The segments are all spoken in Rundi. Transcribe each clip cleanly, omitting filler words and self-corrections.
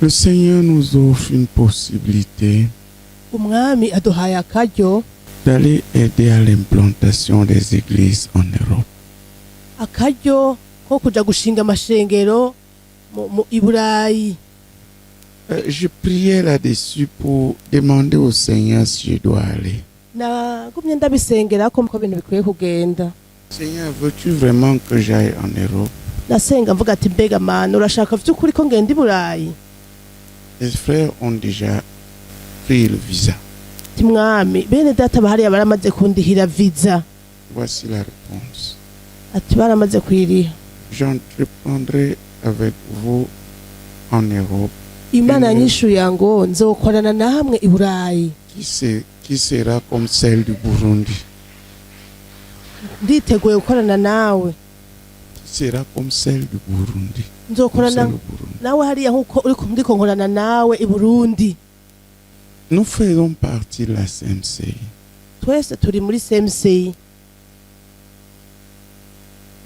Le Seigneur nous offre une possibilité umwami aduhaye akaryo d'aller aider à l'implantation des églises en Europe. akaryo ko kuja gushinga amashengero mu Iburayi. Je priais là-dessus pour demander au Seigneur si je dois aller. Nagumye ndabisengera ko ibintu bikwiye kugenda. Seigneur, veux-tu vraiment que j'aille en Europe? Nasenga mvuga ati mbega mana urashaka vy'ukuri ko ngenda Iburayi? Les frères ont déjà pris le visa. Ati mwami bene data bahariya baramaze kundihira visa. Voici la réponse. Ati baramaze kwiriha. J'entreprendrai avec vous en Europe. Imana yanyishuye ngo nzokorana namwe Iburayi. Qui sera comme celle du Burundi. Nditeguye gukorana nawe. Qui sera comme celle du Burundi. Nzokorana nawe hariya nkuko ndiko nkorana nawe i Burundi. Nous faisons partie de la CMCI. Twese turi muri CMCI.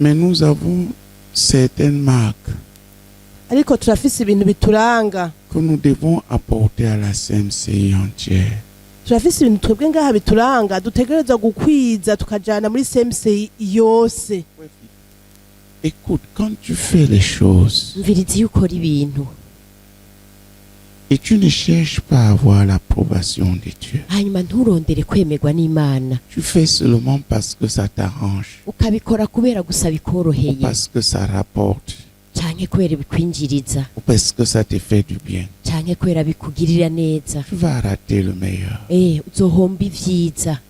Mais nous avons certaines marques Ariko turafise ibintu bituranga. que nous devons apporter à la CMCI entière. Turafise ibintu twebwe ngaha bituranga dutegereza gukwiza tukajana muri CMCI yose. Écoute, quand tu fais les choses mvirizi iyo ukora ibintu et tu ne cherches pas à avoir l'approbation de Dieu, hanyuma nturondere kwemerwa n'Imana, tu fais seulement parce que ça t'arrange, ukabikora kubera gusa ou bikoroheye parce que ça rapporte, canke kubera bikwinjiriza ou parce que ça te fait du bien. canke kubera bikugirira neza, Tu vas rater le meilleur. uzohomba ivyiza.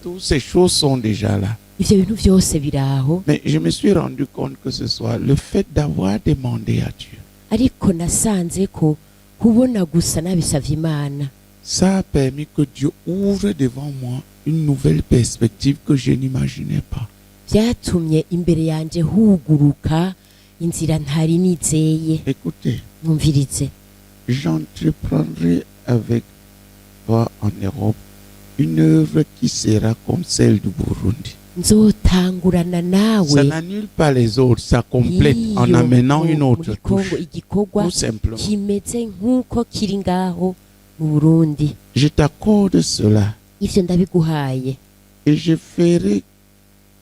Toutes ces choses sont déjà là. Ivyo bintu vyose biraho, Mais je me suis rendu compte que ce soit le fait d'avoir demandé à Dieu. ariko nasanze ko kubona gusa nabisavye Imana Ça a permis que Dieu ouvre devant moi une nouvelle perspective que je n'imaginais pas. vyatumye imbere yanje huguruka inzira ntari nizeye. Écoutez, Mwumvirize, j'entreprendrai avec toi en Europe une œuvre qui sera comme celle du Burundi. nzotangurana Ça nawe n'annule pas les autres, ça complète en iyo amenant mu- une autre muri Kongo touche. igikorwa Tout simplement. kimeze nk'uko kiri ngaho mu Burundi. Je t'accorde cela Ivyo ndabiguhaye, et je ferai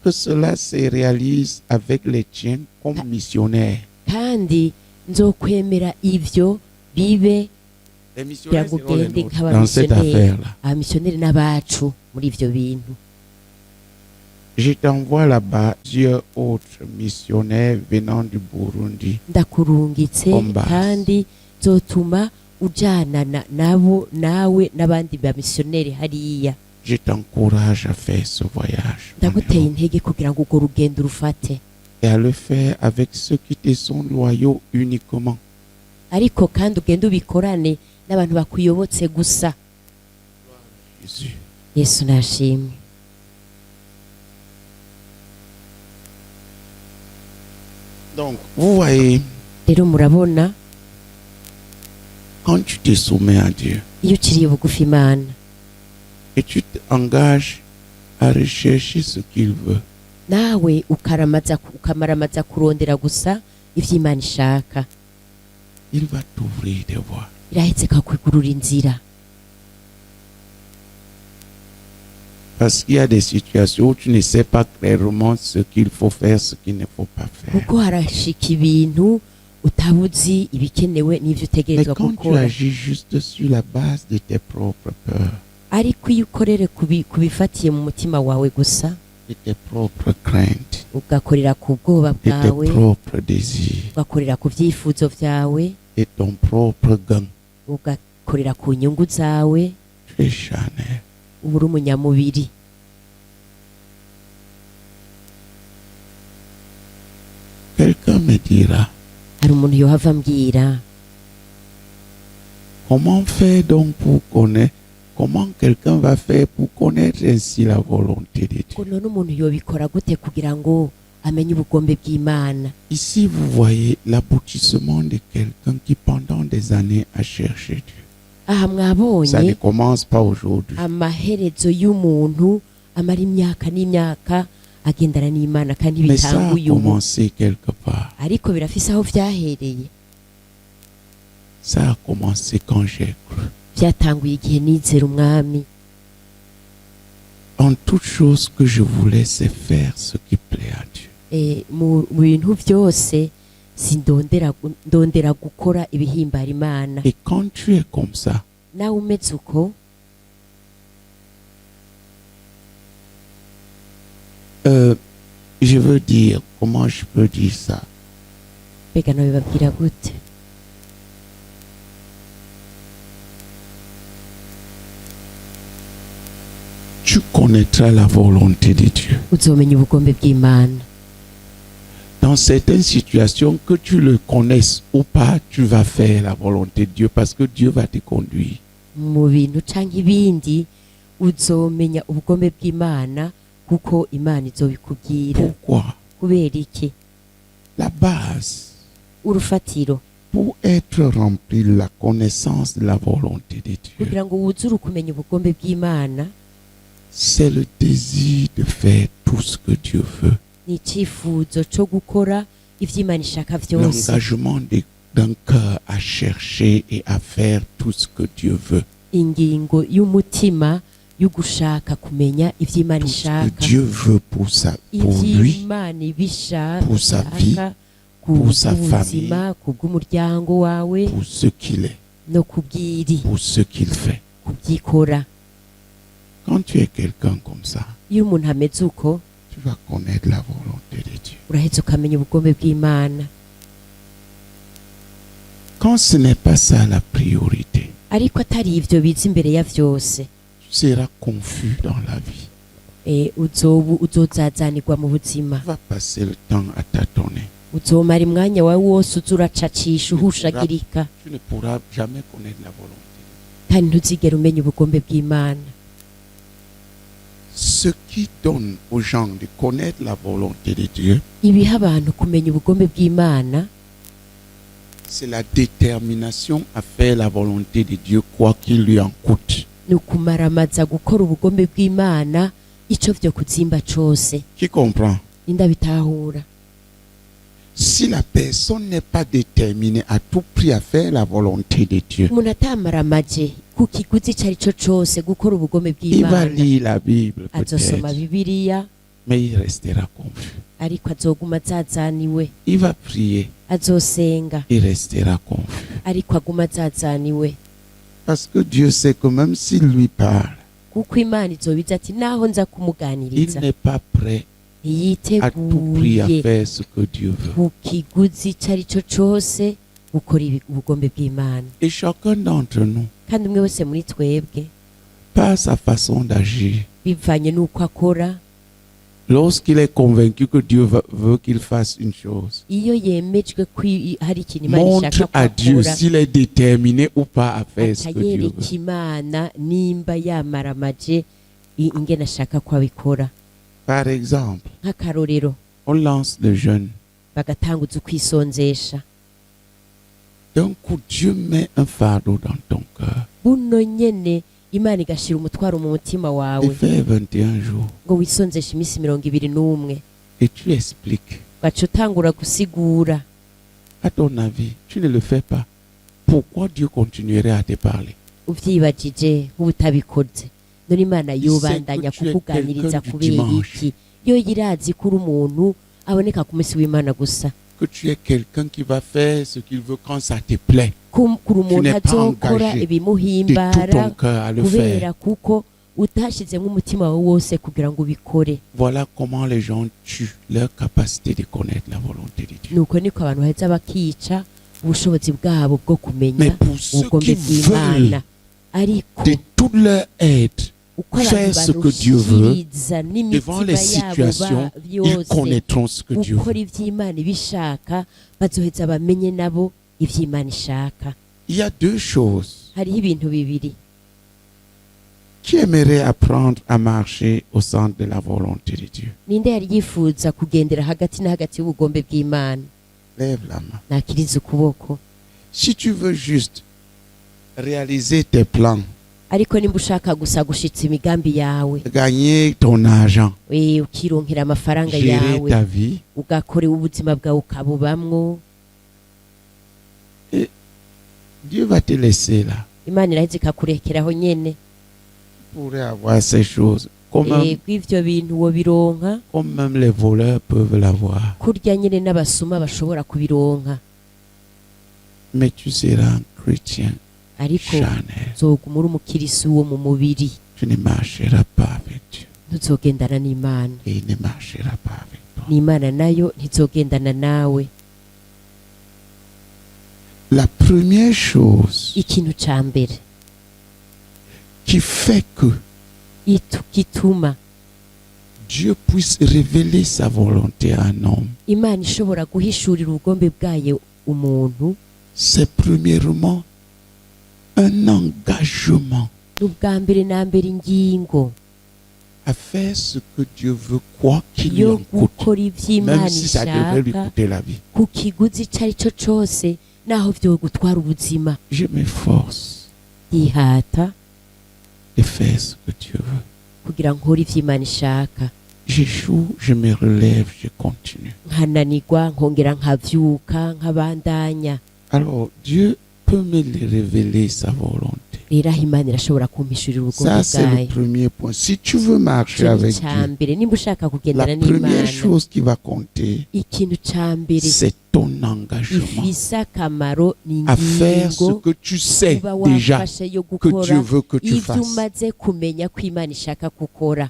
que cela se réalise avec les tiens comme missionnaire. kandi nzokwemera ivyo bibe Les kugira missionnaires ngo seront les ugende nôtres dans cette nk'abamisiyoneri affaire-là. abamisiyoneri n'abacu muri ivyo bintu. Je t'envoie là-bas plusieurs autres missionnaires venant du Burundi. Ndakurungitse Bombas. kandi nzotuma ujanana nabo nawe n'abandi bamisiyoneri hariya. Je t'encourage à faire ce voyage en Ndaguteye Europe intege kugira ngo urwo rugendo rufate, et à le faire avec ceux qui te sont loyaux uniquement. ariko kandi ugende ubikorane n'abantu bakuyobotse gusa. Jésus. Yesu nashimwe. Donc, vous voyez, Rero murabona, quand tu te soumets à Dieu iyo ukiriye bugufi Imana et tu t'engages à rechercher ce qu'il veut, nawe ukamaramaza kurondera gusa ivyo Imana ishaka, il va t'ouvrir des voies. irahetse kakwigurura inzira. Parce qu'il y a des situations où tu ne sais pas clairement ce qu'il faut faire, ce qu'il ne faut pas faire. Kuko harashika ibintu utabuzi ibikenewe n'ivyo Mais utegerezwa quand tu gukora, agis juste sur la base de tes propres peurs, ariko iyo ukorere kubifatiye mu mutima wawe gusa, de tes propres craintes, ugakorera ku bwoba de tes bwawe, propres désirs, ugakorera ku vyifuzo vyawe, de ton propre gain, ugakorera ku nyungu zawe, tu es charnel. uba uri umunyamubiri. Quelqu'un me dira, Hari umuntu yohava ambwira, comment faire donc pour connaître, comment quelqu'un va faire pour connaître ainsi la volonté de ngo Dieu? none umuntu yobikora gute kugira ngo amenye ubugombe bw'Imana? Ici, vous voyez l'aboutissement de quelqu'un qui pendant des années a cherché Dieu. Aha Ça ne mwabonye commence pas aujourd'hui. amaherezo y'umuntu amara imyaka n'imyaka agendana n'Imana kandi Mais ça a bitanguye ubu, commencé quelque part. ariko birafise aho vyahereye. Ça a commencé quand j'ai cru. byatanguye igihe nizera umwami. En toute chose que je voulais, c'est faire ce qui plaît à Dieu. Mu bintu byose ndondera gukora ibihimbara Imana. Et quand tu es comme ça, nawe umeze uko, je veux dire, comment je peux dire ça? mbega nabibabwira gute? Tu connaîtras la volonté de Dieu. Uzomenya ubugombe bw'Imana. Dans certaines situations, que tu le connaisses ou pas, tu vas faire la volonté de Dieu parce que Dieu va te conduire. Mu bintu canke ibindi uzomenya ubugombe bw'Imana kuko Imana izobikubwira. Pourquoi? Kubera iki? La base Urufatiro pour être rempli de la connaissance de la volonté de Dieu, kugira ngo wuzure kumenya ubugombe bw'Imana, c'est le désir de faire tout ce que Dieu veut. ni icyifuzo cyo gukora ivyo Imana ishaka vyose. L'engagement d'un cœur à chercher et à faire tout ce que Dieu veut. Ingingo y'umutima yo gushaka kumenya ivyo Imana Tout ce ishaka, que Dieu veut pour ivyo lui, Imana ibishaka, pour sa vie, pour sa famille, kubw'umuryango wawe pour ce qu'il est, no kubw'iri pour ce qu'il fait. kubyikora. Quand tu es quelqu'un comme ça, Iyo umuntu ameze uko, tu vas connaître la volonté de Dieu. uraheza ukamenya ubugombe bw'Imana. Quand ce n'est pas ça la priorité, Ariko atari ivyo biza imbere ya vyose, tu seras confus dans la vie. uzozazanirwa mu buzima. Tu vas passer le temps à tâtonner. Uzomara umwanya wawe wose uza uracacisha uhushagirika, Tu ne pourras jamais connaître la volonté. kandi ntuzigera umenya ubugombe bw'Imana. Ce qui donne aux gens de connaître la volonté de Dieu, Ibiha abantu kumenya ubugombe bw'Imana c'est la détermination à faire la volonté de Dieu quoi qu'il lui en coûte. ni ukumaramaza gukora ubugombe bw'Imana ico vyo kuzimba cose. Qui comprend? Indabitahura. Si la personne n'est pas déterminée à tout prix à faire la volonté de Dieu, Umuntu atamaramaje ku kiguzi ico ari cyo cose gukora ubugombe il va bw'Imana, lire la Bible azosoma peut-être, Bibiliya mais il restera confus. ariko azoguma azazaniwe. Il va prier, Azosenga il restera confus. ariko aguma azazaniwe, Parce que Dieu sait que même s'il lui parle, kuko Imana izobiza ati naho nza il kumuganiriza n'est pas prêt à tout prix à ntiyiteguye faire ce que Dieu veut. ku kiguzi ico ari cyo cose gukora ubugombe bw'Imana. Et chacun d'entre nous, Kandi umwe wese muri twebwe par sa façon d'agir, bivanye n'uko akora, lorsqu'il est convaincu que Dieu veut qu'il fasse une chose, iyo yemejwe ko hari ikintu Imana montre ishaka à Dieu kwakora, s'il est déterminé ou pas à faire ce que Dieu akayereka veut. Imana nimba yamaramaje ingene ashaka ko abikora. Par exemple, Nk'akarorero, on lance le jeûne. bagatanguza ukwisonzesha, D'un coup, Dieu met un fardeau dans ton cœur. buno nyene Imana igashira umutwaro mu mutima Et wawe fait 21 jours. ngo wisonzeshe iminsi 21, Et tu expliques. ugaca utangura gusigura. À ton avis, tu ne le fais pas. Pourquoi Dieu continuerait à te parler? Uvyibajije nk'ubutabikoze, none Imana Il yobandanya sait que tu es kukuganiriza quelqu'un du kubera dimanche. iki? Yo yirazi ko uri umuntu aboneka ku munsi w'Imana gusa, Que tu es quelqu'un qui va faire ce qu'il veut quand ça te plaît. kuri umuntu n'es pas azokora engagé De tout ibimuhimbara ton cœur à le faire. kubera kuko utashizemo umutima wawe wose kugira ngo ubikore. Voilà comment les gens tuent leur capacité de connaître la volonté de Dieu. Nuko niko abantu baheza bakica ubushobozi bwabo bwo Mais kumenya pour ceux ubugombe qui bw'Imana. veulent Ariko de toute leur aide uko faire abantu ce que Dieu veut, barushiriza devant n'imitima les yabo situations, ils byose connaîtront ce que Dieu gukora veut. ivy'Imana ibishaka, bazoheza bamenye nabo ivy'Imana ishaka. Il y a deux choses. Hariho ibintu bibiri. Qui aimerait apprendre à marcher au centre de la volonté de Dieu? Ninde yari yifuza kugendera hagati na hagati y'ubugombe bw'Imana? Lève la main. Nakiriza ukuboko. Si tu veux juste réaliser tes plans, Ariko nimba ushaka gusa gushitsa imigambi yawe, gagner ton argent, ukironkera amafaranga gérer yawe, ta vie, ugakora ubuzima bwawe ukabubamwo, Dieu va te laisser là. imana iraheze ikakurekeraho nyene. Tu pourrais avoir ces choses. Kw'ivyo bintu wobironka Comme même les voleurs peuvent l'avoir. kurya nyene n'abasuma bashobora kubironka, Mais tu seras un chrétien ariko charnel. uzoguma uri umukirisi wo mu mubiri, Tu ne marcheras pas avec Dieu. ntuzogendana n'Imana, Et il ne marchera pas avec toi. n'Imana nayo ntizogendana nawe. La première chose Ikintu ca mbere qui fait que gituma Dieu puisse révéler sa volonté à un homme, Imana ishobora guhishurira ubugombe bwayo umuntu, c'est premièrement un engagement n'ubwa mbere na mbere ingingo à faire ce que Dieu veut, quoi qu'il lui yo en coûte, gukora ivy'Imana même si ça devrait lui ishaka coûter la vie. ku kiguzi ico ari cyo cose, naho vyogutwara ubuzima. Je m'efforce Yihata de faire ce que Dieu veut. kugira nkore ivy'Imana ishaka, J'échoue, je me relève, je continue. nkananirwa nkongera nkavyuka nkabandanya. Alors Dieu peut me révéler sa volonté. Rero aho Imana irashobora kumpishurira ubugombe Ça, c'est le bwayo. premier point. Si tu veux marcher Ikintu avec ca Dieu, mbere, nimba ushaka kugendana la première n'Imana, chose qui va compter, ikintu ca mbere c'est ton engagement gifise akamaro ni à faire ce ingingo que tu sais uba déjà wafashe yo que Dieu gukora veut que tu ivyo fasses. umaze kumenya ko Imana ishaka gukora.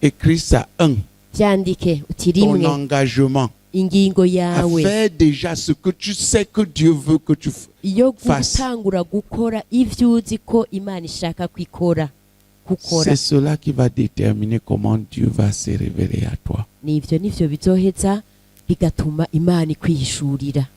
Écris ça. Un, Vyandike uti ton rimwe, engagement ingingo à yawe faire déjà ce que tu sais que Dieu veut que tu fasses. yo Face. gutangura gukora ivyo uzi ko Imana ishaka gukora. C'est cela qui va déterminer comment Dieu va se révéler à toi. Nivyo bizoheza bigatuma Imana ikwihishurira.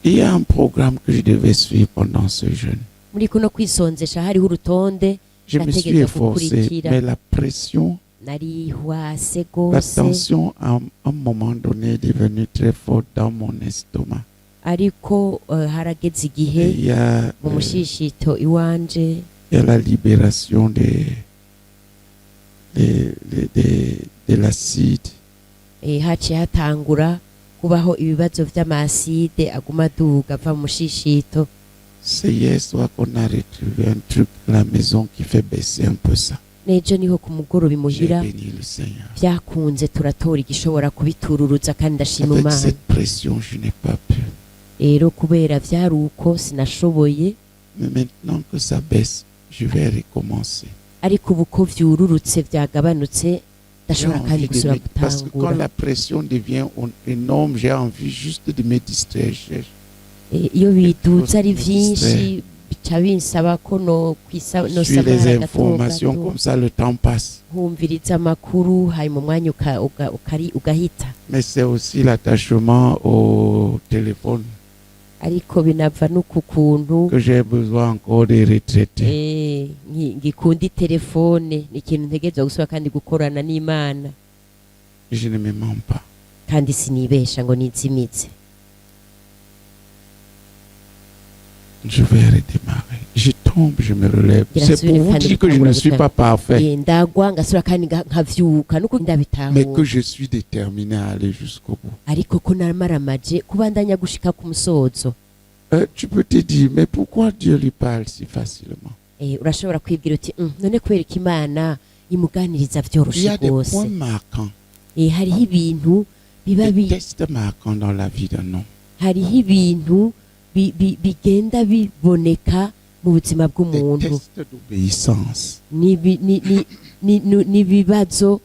Il y a un programme que je devais suivre pendant ce jeûne. Muri kuno kwisonzesha hariho urutonde Je me suis nategerezwa efforcé, gukurikira. mais la pression, narihwase la gose, tension à un moment donné est devenue très forte dans mon estomac. ariko harageze Et igihe il y a, mu mushishito iwanje il y a la libération de l'acide. haciye hatangura kubaho ibibazo vy'amaside aguma aduga ava mu mushishito. C'est hier soir qu'on a retrouvé un truc à la maison qui fait baisser un peu ça. Nejo niho ku mugoroba J'ai imuhira béni le Seigneur. vyakunze turatora igishobora kubitururuza kandi ndashima Avec Imana. cette pression, je n'ai pas pu. Rero kubera vyari uko sinashoboye, Mais maintenant que ça baisse, je vais recommencer. ariko ubu ko vyururutse vyagabanutse J'ai ndashobora kandi envie de gusubira me... Parce que quand gutangura. la pression devient énorme, j'ai envie juste de me distraire. Iyo biduze ari Distraire. vyinshi bica binsaba ko no Je suis les samara informations, comme ça le temps passe. humviriza amakuru hanyuma umwanya ugahita, Mais c'est aussi l'attachement au téléphone ariko binava n'uku kuntu que j'ai besoin encore de retraiter. ngikunda itelefone. Ni ikintu ntegerezwa gusubira kandi gukorana n'Imana, Je ne me mens pas. kandi sinibesha ngo nizimize. Je vais redémarrer. Je tombe, je me relève. C'est pour vous dire que je ne suis pas parfait, ndagwa ngasubira kandi nkavyuka nuko mais ndabitahura, que je suis déterminé à aller jusqu'au bout. ariko ko namaramaje kubandanya gushika ku musozo. Tu peux te dire, mais pourquoi Dieu lui parle si facilement? Urashobora kwibwira uti none kubera ko Imana imuganiriza Il y vyoroshe a des gose. points marquants, Hariho ibintu biba des tests marquants dans la vie d'un homme. hariho ibintu bigenda biboneka mu buzima Des bw'umuntu, tests d'obéissance. n'ibibazo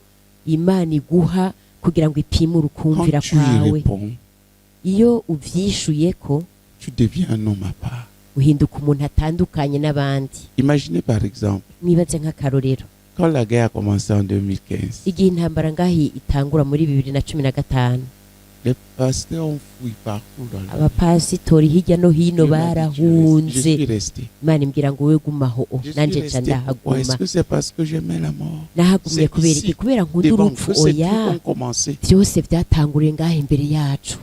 Imana iguha kugira ngo ipime Quand urukumvira tu y kwawe. réponds, Iyo uvyishuyeko tu deviens un homme à part. uhinduka umuntu atandukanye n'abandi. Imaginez par exemple, Mwibaze nk'akarorero, quand la guerre a commencé en 2015, igihe intambara ngahi itangura muri 2015, les pasteurs ont fouillé partout dans le monde. abapasitori hirya no hino Je barahunze. suis resté. Imana imbwira ngo we gumaho, Je suis nanje nca resté. Pourquoi? Est-ce ndahaguma. que c'est parce que j'aimais la mort? Nahagumye C'est kubera ici, iki? Kubera nkunda Devant urupfu? que ces trucs Oya, ont commencé. vyose vyatanguriye ngaha imbere yacu.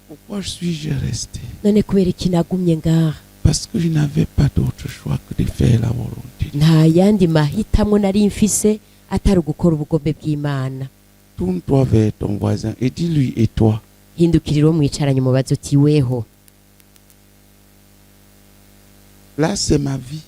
Pourquoi suis-je resté? None kubera iki nagumye ngaha? Parce que je n'avais pas d'autre choix que de faire la volonté. Nta yandi mahitamwo nari mfise atari ugukora ubugombe bw'Imana. Tourne-toi vers ton voisin et dis-lui, et toi? hindukirira uwo mwicaranye umubaze uti weho Là, c'est ma vie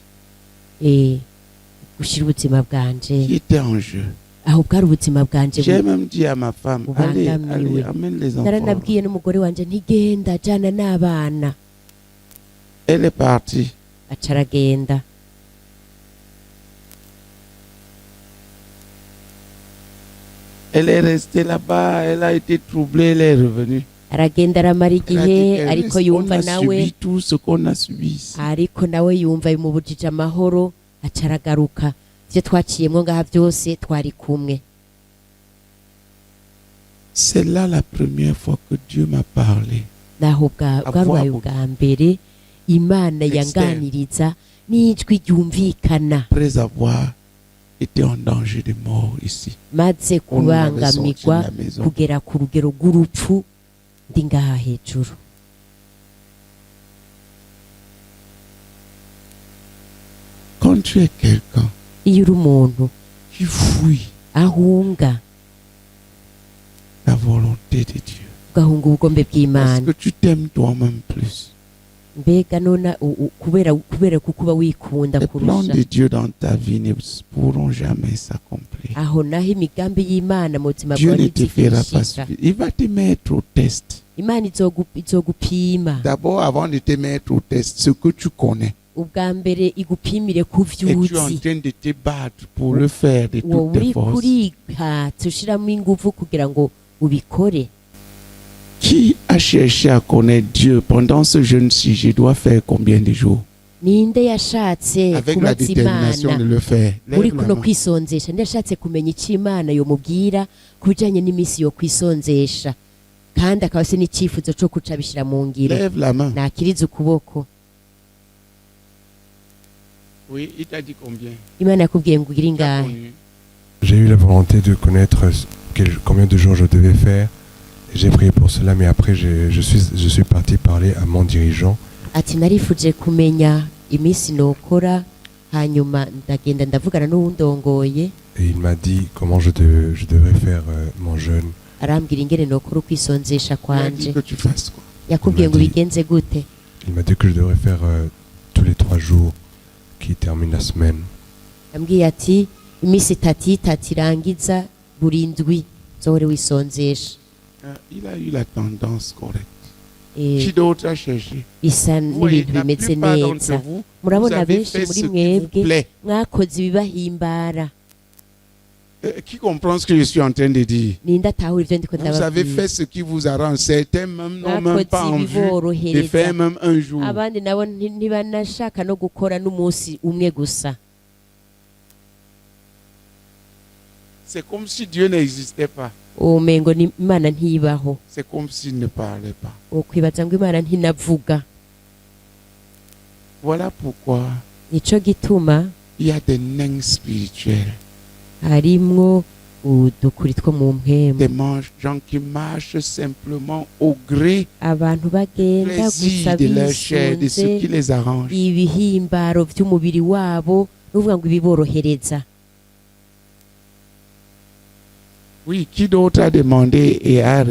ushyira ubuzima bwanje qui était en jeu. aho bwari ubuzima bwanje J'ai même dit à ma femme, allez, allez, amène les enfants. naranabwiye n'umugore wanje ntigenda jana n'abana Elle est partie. aca aragenda Elle est restée là-bas, elle a été troublée, elle est revenue. aragenda aramara Elle a dit igihe qu'elle ariko reste- on yumva a nawe subi tout ce qu'on a subi ici. ariko nawe yumva bimubujije amahoro aca aragaruka ivyo twaciyemwo ngaha byose twari kumwe C'est là la première fois que Dieu m'a parlé. naho bwarubaye Avoir- ubwa mbere imana Externe. yanganiriza n'ijwi ryumvikana Après avoir été en danger de mort ici. maze On nous avait sorti de kubangamirwa la maison. kugera ku rugero rw'urupfu ndi ngaha hejuru Quand tu es quelqu'un iyo uri umuntu qui fouille ahunga la volonté de Dieu, ugahunga ubugombe parce bw'imana que tu t'aimes toi-même plus. mbega none kubera kuko uba wikunda Les plans kurusha de Dieu dans ta vie ne pourront jamais s'accomplir. aho naho imigambi y'imana mu buzima Dieu bwawe ne te fera pas ntizigishika suffire. Il va te mettre au test. imana izogupima D'abord, avant de te mettre au test, ce que tu connais. ubwa mbere igupimire ku vyo Et tu es en uzi train de te battre pour le faire de wowe toutes tes uri forces. kurihatsa ushiramo ingufu kugira ngo ubikore Qui a cherché à connaître Dieu pendant ce jeûne-ci? Je dois faire combien de jours? ninde yashatse Avec la kubaza détermination de imana le faire. muri Lève la kuno main. kwisonzesha ninde yashatse kumenya icyo imana yomubwira ku bijyanye n'iminsi yo kwisonzesha kandi akaba se n'icyifuzo cyo kuca abishyira mu ngiro Lève la main. nakiriza ukuboko Oui, il t'a dit combien? imana yakubwiye ngo ugire Tu as ingahe connu. J'ai eu la volonté de connaître combien de jours je devais faire. J'ai prié pour cela, mais après je suis parti parler à mon dirigeant. ati narifuje kumenya iminsi nokora hanyuma ndagenda ndavugana n'uwundongoye Et il m'a dit comment je devrais faire mon jeûne. arambwira ingene nokora ukwisonzesha Il a kwanje dit que tu fasses quoi? yakubwiye ngo bigenze gute Il m'a dit que je devrais faire tous les 3 jours qui terminent la semaine. yambwiye ati iminsi itatu irangiza buri ndwi zohore wisonzesha Il a eu la tendance correcte. Eh, Qui d'autre a cherché? bisa Vous voyez, n'ibintu la bimeze plupart d'entre neza vous, vous murabona avez benshi fait muri ce qui vous mwebwe plaît. mwakoze ibibahimbara Qui comprend ce que je suis en train de dire? ninde atahura ibyo ndiko Vous avez ndababwira fait ce qui vous arrange. Certains même n'ont même pas mwakoze envie de faire ibiborohereza même un jour. abandi nabo ntibanashaka no gukora n'umunsi umwe gusa C'est comme si Dieu n'existait pas. umengo ni imana ntibaho C'est comme s'il ne parlait pas. ukwibaza ngo imana ntinavuga Voilà pourquoi nico gituma il y a des nains spirituels, harimwo udukuri two mu mpemu des gens qui marchent simplement au gré abantu bagenda gusa plaisir de leur chair, de ce qui bisunze les arrange. ibihimbaro by'umubiri wabo n'uvuga ngo ibiborohereza Oui, qui d'autre a demandé et a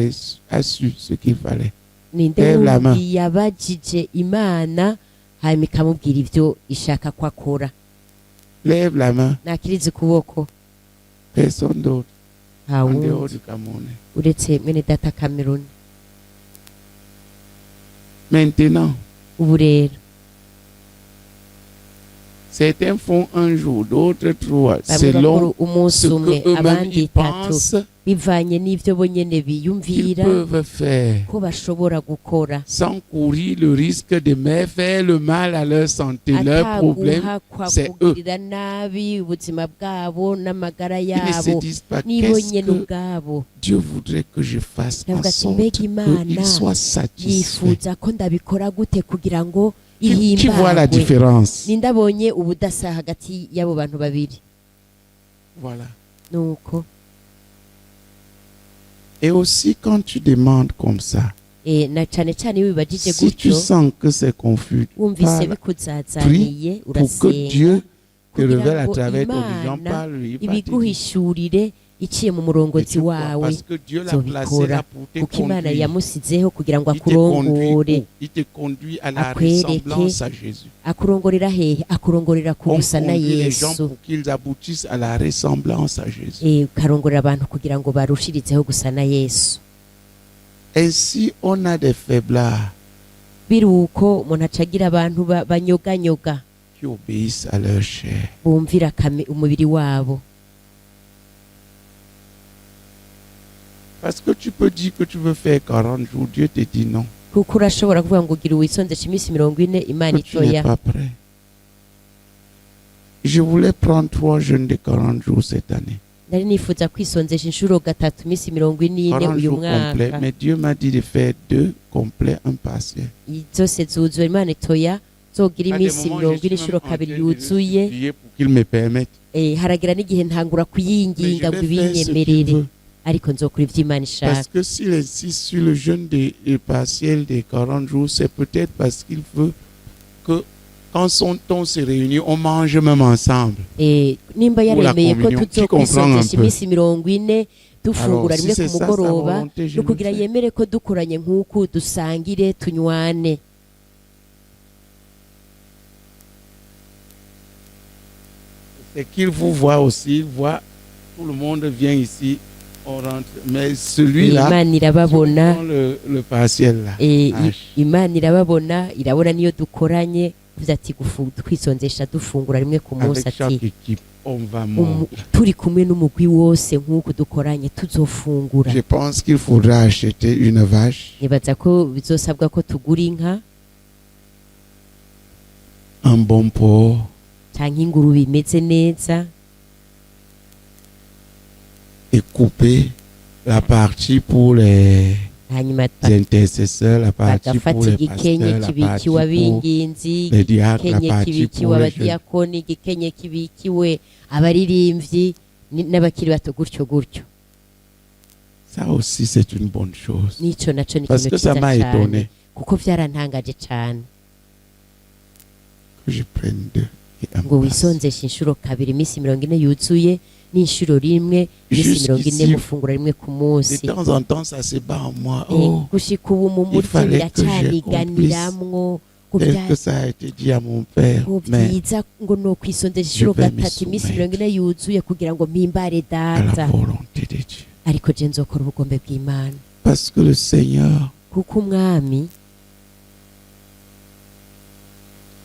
su ce qu'il fallait? ninde Lève la main. wundi yabajije imana hanyuma ikamubwira ibyo ishaka ko akora Lève la main. nakiriza ukuboko Personne d'autre nta en dehors wundi du Cameroun. uretse mwene data Cameroon Maintenant, ubu rero certains font un jour, d'autres 3, bamwe bakora selon umunsi ce umwe qu'eux-mêmes abandi ils itatu pensent bivanye n'ibyo bonyene qu'ils biyumvira peuvent faire, ko bashobora gukora sans courir le risque de faire le mal à leur santé. Leur problème, ataguhakwa c'est eux. kugirira nabi ubuzima bwabo n'amagara Ils ne se yabo disent pas nibo qu'est-ce nyene que ubwabo Dieu voudrait que je fasse en ndavuga ati sorte mbega imana qu'il soit satisfait. yifuza ko ndabikora gute kugira ngo Qui voit la ihimbarwe différence? nindabonye ubudasa hagati y'abo bantu babiri Voilà. nuko Et aussi, quand tu demandes comme ça, na cane cane iyo wibajije si tu gutyo sens que c'est confus, wumvise parle bikuzazaniye pour que urasenga Dieu te kugira révèle à ngo travers ton vision, Imana parle-lui, il va te dire. ibiguhishurire iciye mu Et murongozi tu crois, wawe parce que Dieu l'a placé zobikora là pour te kuko imana conduire. yamusizeho kugira ngo Il te conduit akurongore où? Il te conduit à la Akwereke. ressemblance à Jésus. akurongorera hehe akurongorera ku On gusa na conduit les gens yesu pour qu'ils aboutissent à la ressemblance à Jésus. ukarongorera abantu kugira ngo barushirizeho gusa na yesu Ainsi, on a des faiblards biruko umuntu acagira abantu banyoganyoga qui obéissent à leur chair. bumvira umubiri wabo Parce que tu peux dire que tu veux faire 40 jours, Dieu te dit non, kuko urashobora kuvuga ngo ugira wisondesha iminsi 40 imana que tu n'es itoya pas prêt. Je voulais prendre 3 jeûnes de 40 jours cette année. nari nifuza kwisonzesha inshuro gatatu iminsi 40 40 uyu jours complets, mwaka mais Dieu m'a dit de faire 2 complets, un partiel. zose zuzuye imana itoya zogira À des iminsi moments, je 40 suis inshuro même en train kabiri de yuzuye prier pour qu'il me permette. haragira n'igihe ntangura Mais je kuyinginga ngo vais faire ce qu'il ibinyemerere veut. ariko nzokora ivyo imana ishaka Parce que s'il insiste sur le jeûne partiel des 40 jours, c'est peut-être parce qu'il veut que quand son ton se réunit, on mange même ensemble. nimba yaremeye ko communion. Tu comprends un tuzokwisonzesha peu. iminsi 40 dufungura Alors, si rimwe c'est ku ça sa mugoroba volonté, je no le kugira fais. yemere ko dukoranye nk'uku dusangire tunywane C'est qu'il vous voit aussi, il voit, tout le monde vient ici, on rentre. Mais celui-là, imana irababona prend le partiel là. imana irababona irabona niyo dukoranye uvuze ati twisonzesha dufungura rimwe ku munsi Avec chaque ati équipe, on va manger. turi kumwe n'umugwi wose nk'uko dukoranye tuzofungura Je pense qu'il faudra acheter une vache, nibaza ko bizosabwa ko tugura inka un bon porc, canke ingurube imeze neza et couper la partie pour les hanyuma intercesseurs, la partie bagafata pour les igikenye pasteurs, la partie kibikiwe pour ab'inginzi les diacres, la igikenye partie kibikiwe pour les jeunes. abadiyakoni igikenye kibikiwe abaririmbyi n'abakiri bato gutyo gutyo Ça aussi, c'est une bonne chose. nico naco ni Parce ikintu que ça ciza m'a cane étonné kuko vyarantangaje cane que je prenne 2 et un ngo passe. wisonzeshe inshuro kabiri iminsi 40 yuzuye n'inshuro rimwe iminsi 40 Jusqu'ici, gufungura rimwe ku De munsi temps en temps, ça se bat en moi. Oh, gushika ubu mu il mutwe fallait que biracaniganiramwo ngo tel que ça a été dit à mon père. Mais byiza ngo no kwisondesha inshuro Je vais me gatatu iminsi soumettre 40 yuzuye kugira ngo mpimbare à la data volonté de Dieu. ariko je nzokora ubugombe bw'imana Parce que le Seigneur, kuko umwami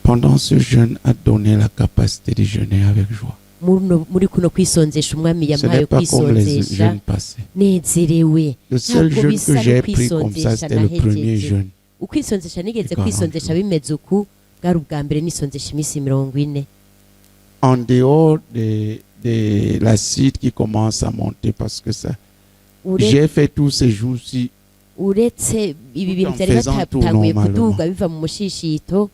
pendant ce jeûne, a donné la capacité de jeûner avec joie. muri kuno kwisonzesha umwami Ce yampaye n'est pas comme les kwisonzesha jeûnes passés. nezerewe Le seul Ntabwo jeûne bisa que j'ai no pris comme ça, kwisonzesha c'était le premier nahejeje. jeûne. ukwisonzesha nigeze Ikawa. kwisonzesha bimeze uku bwari ubwa mbere nisonzesha iminsi 40 En dehors de l'acide qui commence à monter, parce que ça, j'ai fait tous ces jours-ci. uretse ibi bintu en byari faisant tout batatanguye normalement. kuduga biva mu mushishito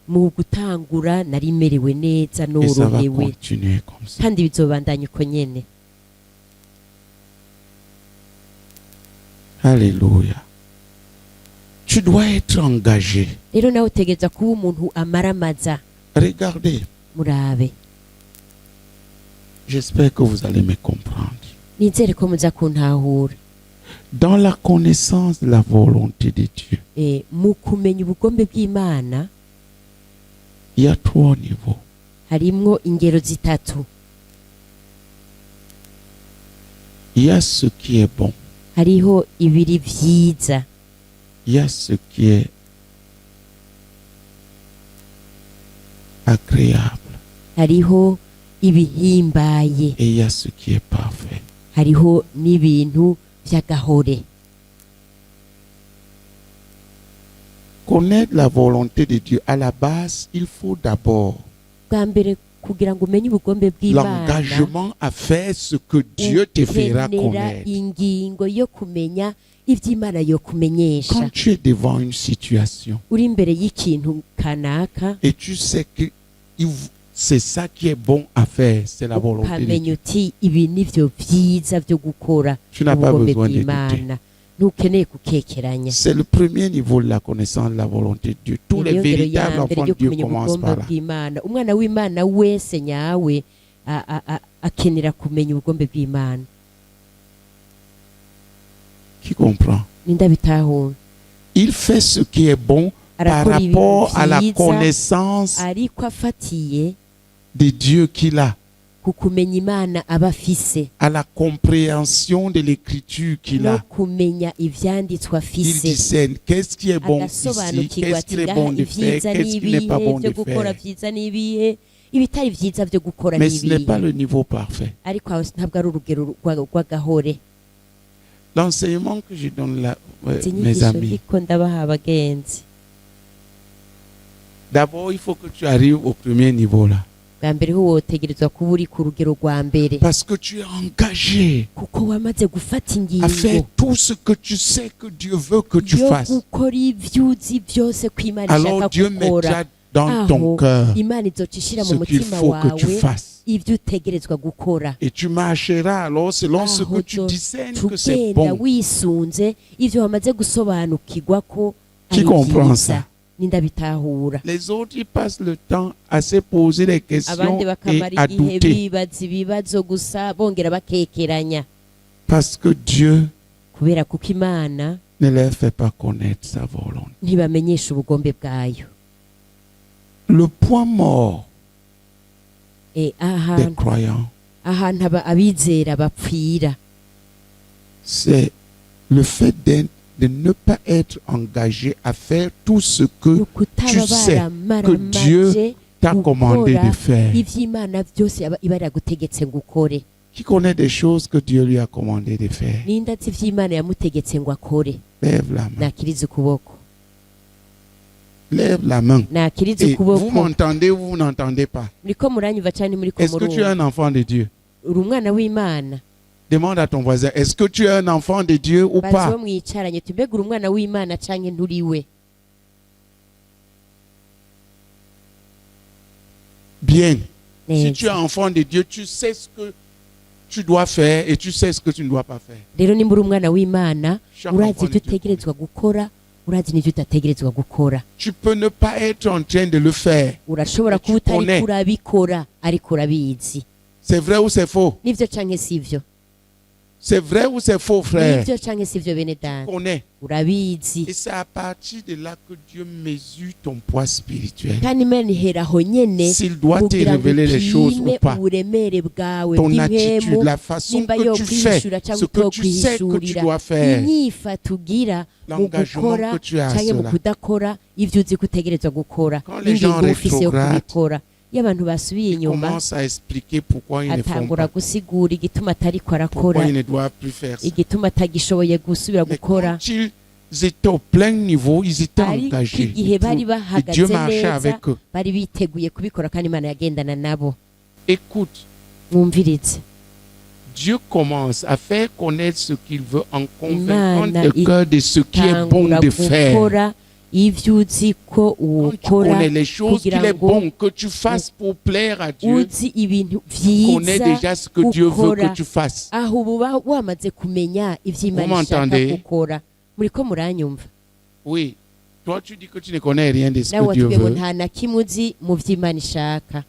mu gutangura nari merewe neza Et ça va norohewe continuer comme ça. kandi bizobandanya uko nyene Alléluia. Tu dois être engagé. rero nawe utegereza kuba umuntu amaramaza Regardez, murabe j'espère que vous allez me comprendre. nizere ko muza kuntahura Dans la connaissance de la volonté de Dieu, mu kumenya ubugombe bw'imana il y a 3 niveaux. harimwo ingero zitatu Il y a ce qui est bon. hariho ibiri vyiza Il y a ce qui est agréable. hariho ibihimbaye Et il y a ce qui est parfait. hariho n'ibintu vy'agahore Connaître la volonté de Dieu, à la base, il faut d'abord bwa mbere kugira ngo umenye ubugombe bw'imana l'engagement à faire ce que Dieu te fera ukenera connaître. ingingo yo kumenya ivy'imana yo kumenyesha Quand tu es devant une situation uri imbere y'ikintu kanaka et tu sais que c'est ça qui est bon à faire, c'est la volonté de ukamenya Dieu. uti ibi nivyo vyiza vyo gukora Tu n'as pas ubugombe besoin de douter. bw'imana ntukeneye kukekeranya C'est le premier niveau de la connaissance de la volonté de Dieu. Tous les Niyo ngero véritables ya mbere enfants yo de Dieu kumenya commencent ubugombe par là. bw'imana umwana w'imana wese nyawe akenera kumenya ubugombe bw'imana Qui comprend? nindabitahura Il fait ce qui est bon par arakora ibintu rapport à la vyiza connaissance ariko afatiye de Dieu qu'il a, ku kumenya imana aba afise à la compréhension de l'écriture qu'il no a. kumenya ivyanditswe Il afise discerne qu'est-ce qui est bon ici, agasobanukirwa qu'est-ce ati qu'il est ngaha bon de faire, ivyiza qu'est-ce qui n'est pas bon n'ibihe de vyo gukora faire. vyiza n'ibihe ibitari vyiza vyo gukora Mais ce n'est pas n'ibihe le niveau parfait. ariko aho ntabwo ari urugero rw'agahore L'enseignement que je donne là, izi mes nyigisho amis, ndiko ndabaha abagenzi d'abord il faut que tu arrives au premier niveau là. bwa mbere ho wotegerezwa kuba uri ku rugero rwa mbere Parce que tu es engagé kuko wamaze gufata à faire ingingo tout ce que tu sais que Dieu veut que tu yo fasses. gukora ivyo uzi byose ko imana Alors ishaka Dieu gukora mettra dans ton aho cœur imana izoca ishira mu ce qu'il mutima faut que tu wawe fasses. ivyo utegerezwa gukora Et tu marcheras alors selon ce aho que tu discernes que c'est tugenda bon. wisunze ivyo wamaze gusobanukirwa ko Qui ari comprend vyiza. ça? Nindabitahura Les autres, ils passent le temps à se poser des questions abandi et bakamara à igihe douter. bibaza ibibazo gusa bongera bakekeranya Parce que Dieu kubera kuko imana ne leur fait pas connaître sa volonté. ntibamenyesha ubugombe bwayo Le point mort des ahantu croyants, abizera bapfira c'est le fait de ne pas être engagé à faire tout ce que ni ukutaba sais baramaramaje t'a commandé de faire. ivy'imana byose iba yaragutegetse ngo ukore Qui connaît des choses que Dieu lui a commandé de faire? ninde azi ivy'imana yamutegetse ngo akore Lève la main. nakirize ukuboko Lève la main. nakirize Et vous ukuboko m'entendez ou vous n'entendez pas? muriko muranyumva canke muriko Est-ce que tu es murumva un enfant de Dieu? uri umwana w'imana Demande à ton voisin, est-ce que tu es un enfant de Dieu ou bazi pas? bo mwicaranye uti mbega uri umwana w'imana canke nturiwe Bien. Si neza tu es enfant de Dieu, tu sais ce que tu dois faire et tu sais ce que tu ne dois pas faire. rero nimba uri umwana w'imana Chaque urazi enfant ivyo de Dieu. utegerezwa gukora urazi n'ivyo udategerezwa gukora Tu peux ne pas être en train de le faire. urashobora kuba Tu connais. utariko urabikora ariko urabizi C'est vrai ou c'est faux? nivyo canke sivyo C'est vrai ou c'est faux, frère? nivyo canke sivyo bene Tu data connais. urabizi Et c'est à partir de là que Dieu mesure ton poids spirituel. kandi imana ihera aho nyene S'il doit te kugira ngo révéler les choses ou ipime pas. uburemere bwawe Ton bw'impemu attitude, la façon nimba que tu fais, yokwihishura ce cyangwa que tu sais que tu utokwihishurira dois faire, inyifato ugira mu l'engagement gukora que tu as à canke mu cela. kudakora ivyo uzi ko utegerezwa gukora Quand les gens n'ingingo ufise yo rétrogrades, kubikora iyo abantu basubiye Il inyuma commence à expliquer pourquoi ils ne font atangura pas, gusigura igituma atariko arakora pourquoi ils ne doivent plus faire ça. igituma atagishoboye gusubira Mais gukora quand ils étaient au plein niveau, ils étaient ariko engagés. igihe bari Et bahagaze Dieu marchait neza avec eux. bari biteguye kubikora kandi imana yagendana nabo Écoute, mwumvirize Dieu commence à faire connaître ce qu'il veut en convaincant Imana le cœur de ce qui est bon tangura de faire. gukora ivyo uzi ko Quand tu uwukora connais les choses qu'il kugira est ngo bon que tu fasses pour plaire à Dieu, uzi ibintu tu connais vyiza déjà ce que Dieu veut que gukora tu fasses. aho uba wamaze kumenya ivyo imana Vous ishaka m'entendez? gukora muriko muranyumva Oui. Toi, tu dis que tu ne connais rien de ce nawe que Dieu watubwiye ngo veut. nta na kimwe uzi mu vyo imana ishaka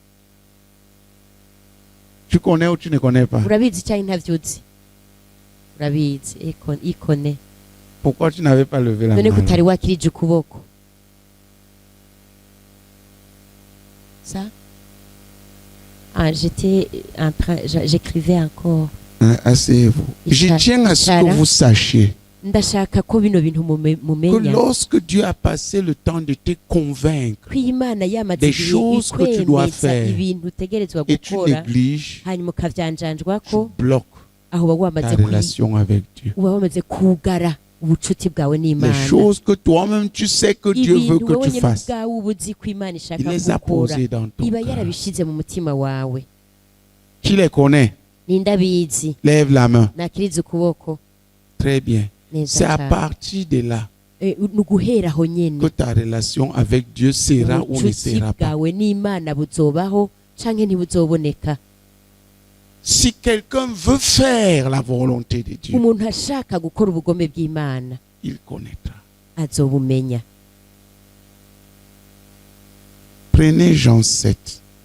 Tu connais ou tu ne connais pas? urabizi canke ntavyo uzi urabizi ikone Pourquoi tu n'avais pas levé la none ko main? utari wakirije ukuboko ça j'étais en train j'écrivais encore Hein, asseyez-vous. Je Ichara. tiens à ce que Ichara. vous sachiez ndashaka ko bino bintu que mumenya lorsque Dieu a passé le temps de te convaincre ko imana yamaze des igihe choses que tu dois ikwemeza faire ibintu utegerezwa et tu gukora négliges, hanyuma ukavyanjanjwa tu ko bloques aho uba ta wamaze relation avec Dieu. uba wamaze kugara ubucuti bwawe Les n'imana choses que toi-même tu sais que Dieu veut ibintu que wowe tu nyene fasses, ubwawe uba uzi ko imana il ishaka les a gukora posées dans ton iba cœur. yarabishize mu mutima wawe Qui les connaît? ninde abizi Lève la main. nakirize ukuboko Très bien. neza C'est à cyane partir de là ni uguhera aho nyene que ta relation avec Dieu sera ou ne ubucuti sera pas. bwawe n'imana buzobaho canke ntibuzoboneka Si quelqu'un veut faire la volonté de Dieu, umuntu ashaka gukora ubugome bw'imana il connaîtra. azobumenya Prenez Jean 7.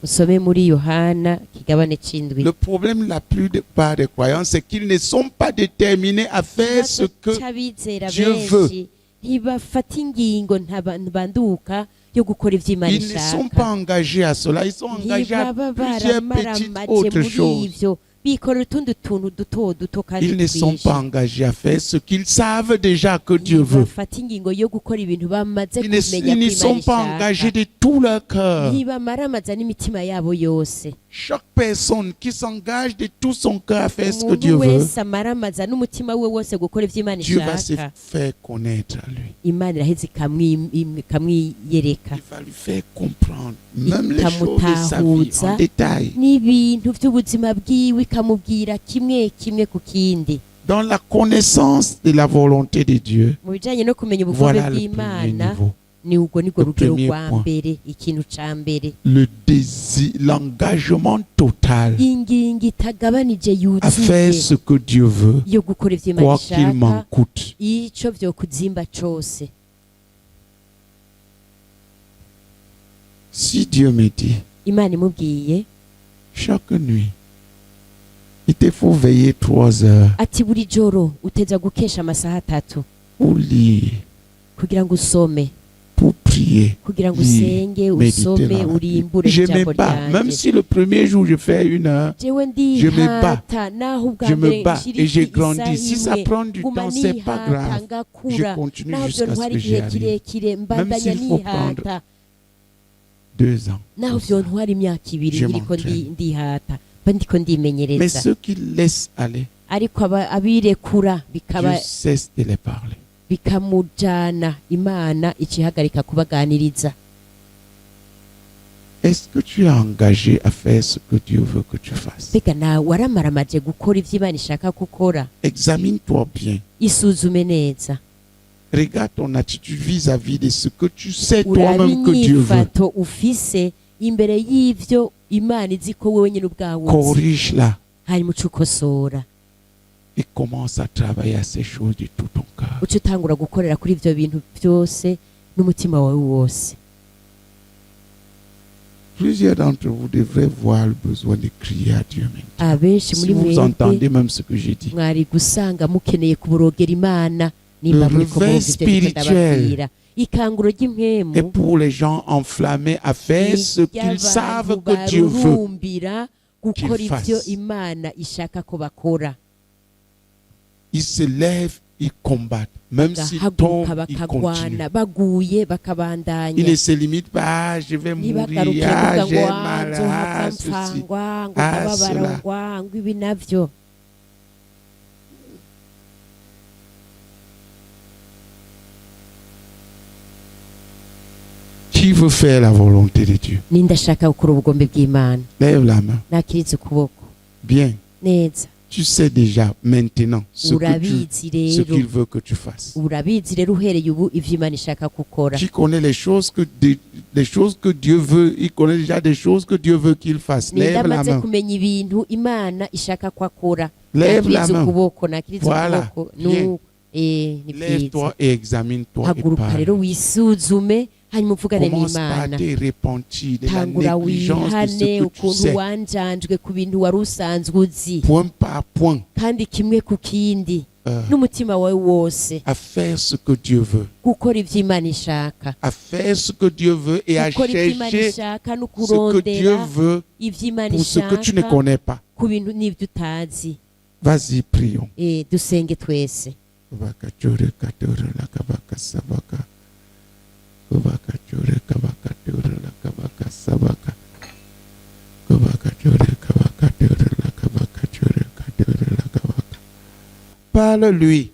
usome muri yohana ikigabane c'indwi. Le problème la plupart des croyants, c'est qu'ils ne sont pas déterminés à faire ce que c'abizera Dieu veut. benshi ntibafata ingingo ntibanduka yo gukora ivyo Imana ils ne sont ishaka, pas engagés à cela. Ils sont engagés à ntibaba plusieurs petites baramaramaje autres muri choses. ivyo, bikorera utundi tuntu duto duto kandi Ils ne sont twinshi. pas engagés à faire ce qu'ils savent déjà que Dieu veut. ntibafata ingingo yo gukora ibintu bamaze Ils ne, kumenya ils ne ko sont Imana pas ishaka, engagés de tout leur cœur. ntibamaramaza n'imitima yabo yose. Chaque personne qui s'engage de tout son cœur à faire ce que Dieu umuntu veut, wese amaramaza n'umutima we wose gukora ivyo Imana Dieu va se ishaka, faire connaître à lui. Imana iraheze ikamwiyereka Il va lui faire comprendre même les choses de sa vie ikamutahuza en détail. n'ibintu by'ubuzima bwiwe, ikamubwira kimwe kimwe ku kindi. Dans la connaissance de la volonté de Dieu, Mu bijanye no kumenya ubugombe voilà le premier bw'Imana, niveau. ni ubwo nibwo Le rugero premier rwa point. mbere, ikintu ca mbere, Le désir, l'engagement total ingingo itagabanije à faire yuzuye ce que Dieu veut, yo gukora ivyo Imana quoi qu'il m'en ishaka, coûte. ico vyokuzimba cose. Si Dieu me dit, Imana imubwiye chaque nuit, il te faut veiller 3 heures ati buri joro uteza gukesha amasaha 3 pour lire, kugira ngo usome, pour prier, kugira ngo lire, usenge, méditer usome, dans la Bible. urimbure Je ijambo me bats, même ryanje. si le premier jour je fais 1 heure, jewe Je me bats. ndihata naho ubwa je me mbere bats et j'ai grandi. isaha Si ça imwe prend du nguma temps, c'est pas nihata grave. Je ngakura, continue naho jusqu'à vyo ce ntwara que igihe j'y arrive. kirekire mbandanya s'il faut prendre nihata, 2 ans. naho pour vyo ça. ntwara imyaka ibiri Je ndiko m'entraîne. ndihata, mba ndiko Mais ndimenyereza. ceux qui laissent aller, Ariko abirekura bikaba Dieu cesse de les parler. bikamujana, Imana icihagarika kubaganiriza. Est-ce que tu es engagé à faire ce que Dieu veut que tu fasses? Mbega nawe waramaramaje gukora ivyo Imana ishaka gukora? Examine-toi bien. Isuzume neza, Regarde ton attitude vis-à-vis de ce que tu sais urabe toi-même que Dieu veut. inyifato ufise imbere y'ivyo Imana izi ko wewe nyine ubwawe uzi, Corrige-la hanyuma uca ukosora, et commence à travailler à ces choses de tout ton cœur. uca utangura gukorera kuri ivyo bintu byose n'umutima wawe wose. Plusieurs d'entre vous devraient voir le besoin de crier à Dieu maintenant. Abenshi Si muri vous mwebwe entendez même ce que j'ai dit. mwari gusanga mukeneye kuborogera Imana nimba Le muriko réveil mwumva ivyo ndiko spirituel. ndababwira. Ikanguro Et ry'impwemu pour les gens enflammés à faire ce qu'ils savent que Dieu veut. barurumbira gukora qu'ils ivyo fassent. Imana ishaka ko bakora, Ils se lèvent, ils combattent. Même s'ils bagahaguruka tombent, ils bakagwana, continuent. baguye Ils bakabandanya, ne se limitent pas, je vais ntibagarukire mourir, kuvuga ah, ngo j'ai mal, nzohava ah, ceci. mfangwa, ngo ah, ndababara, cela. ngo ibi navyo. Qui veut faire la volonté de Dieu? Ninde ashaka gukora ubugombe bw'Imana? Lève la main. Nakiriza ukuboko Bien. neza. Tu sais déjà maintenant ce Urabizi rero, qu'il veut que tu fasses. urabizi rero uhereye ubu ivyo Imana ishaka gukora. Tu connais les choses que Dieu veut. Il connaît déjà des choses que Dieu veut qu'il fasse. Ninde Lève la amaze main. kumenya ibintu Imana ishaka ko akora? Lève la Nakiriza main. ukuboko, nakiriza Voilà. ukuboko. Bien. Ni byiza. Lève-toi et examine-toi et Haguruka rero parle. wisuzume, hanyuma uvugane Commence par n'Imana. te repentir de la Tangura négligence de wihane ce que tu ukuntu sais. wanjanjwe ku bintu wari usanzwe uzi, Point par point. kandi kimwe ku kindi n'umutima wawe wose, À faire ce que Dieu veut. gukora ivyo Imana ishaka, À faire ce que Dieu veut et à gukora ivyo Imana chercher ishaka no ce que Dieu kurondera veut ivyo Imana pour ce que tu ne ishaka connais pas. ku bintu n'ivyo utazi. Vas-y, prions. Dusenge twese. Kabakachure katura la kabaka sabaka. Kabakachure kabakatura la kabaka sabaka. Kabakachure kabakatura la kabakachure katura la kabaka. Parle-lui.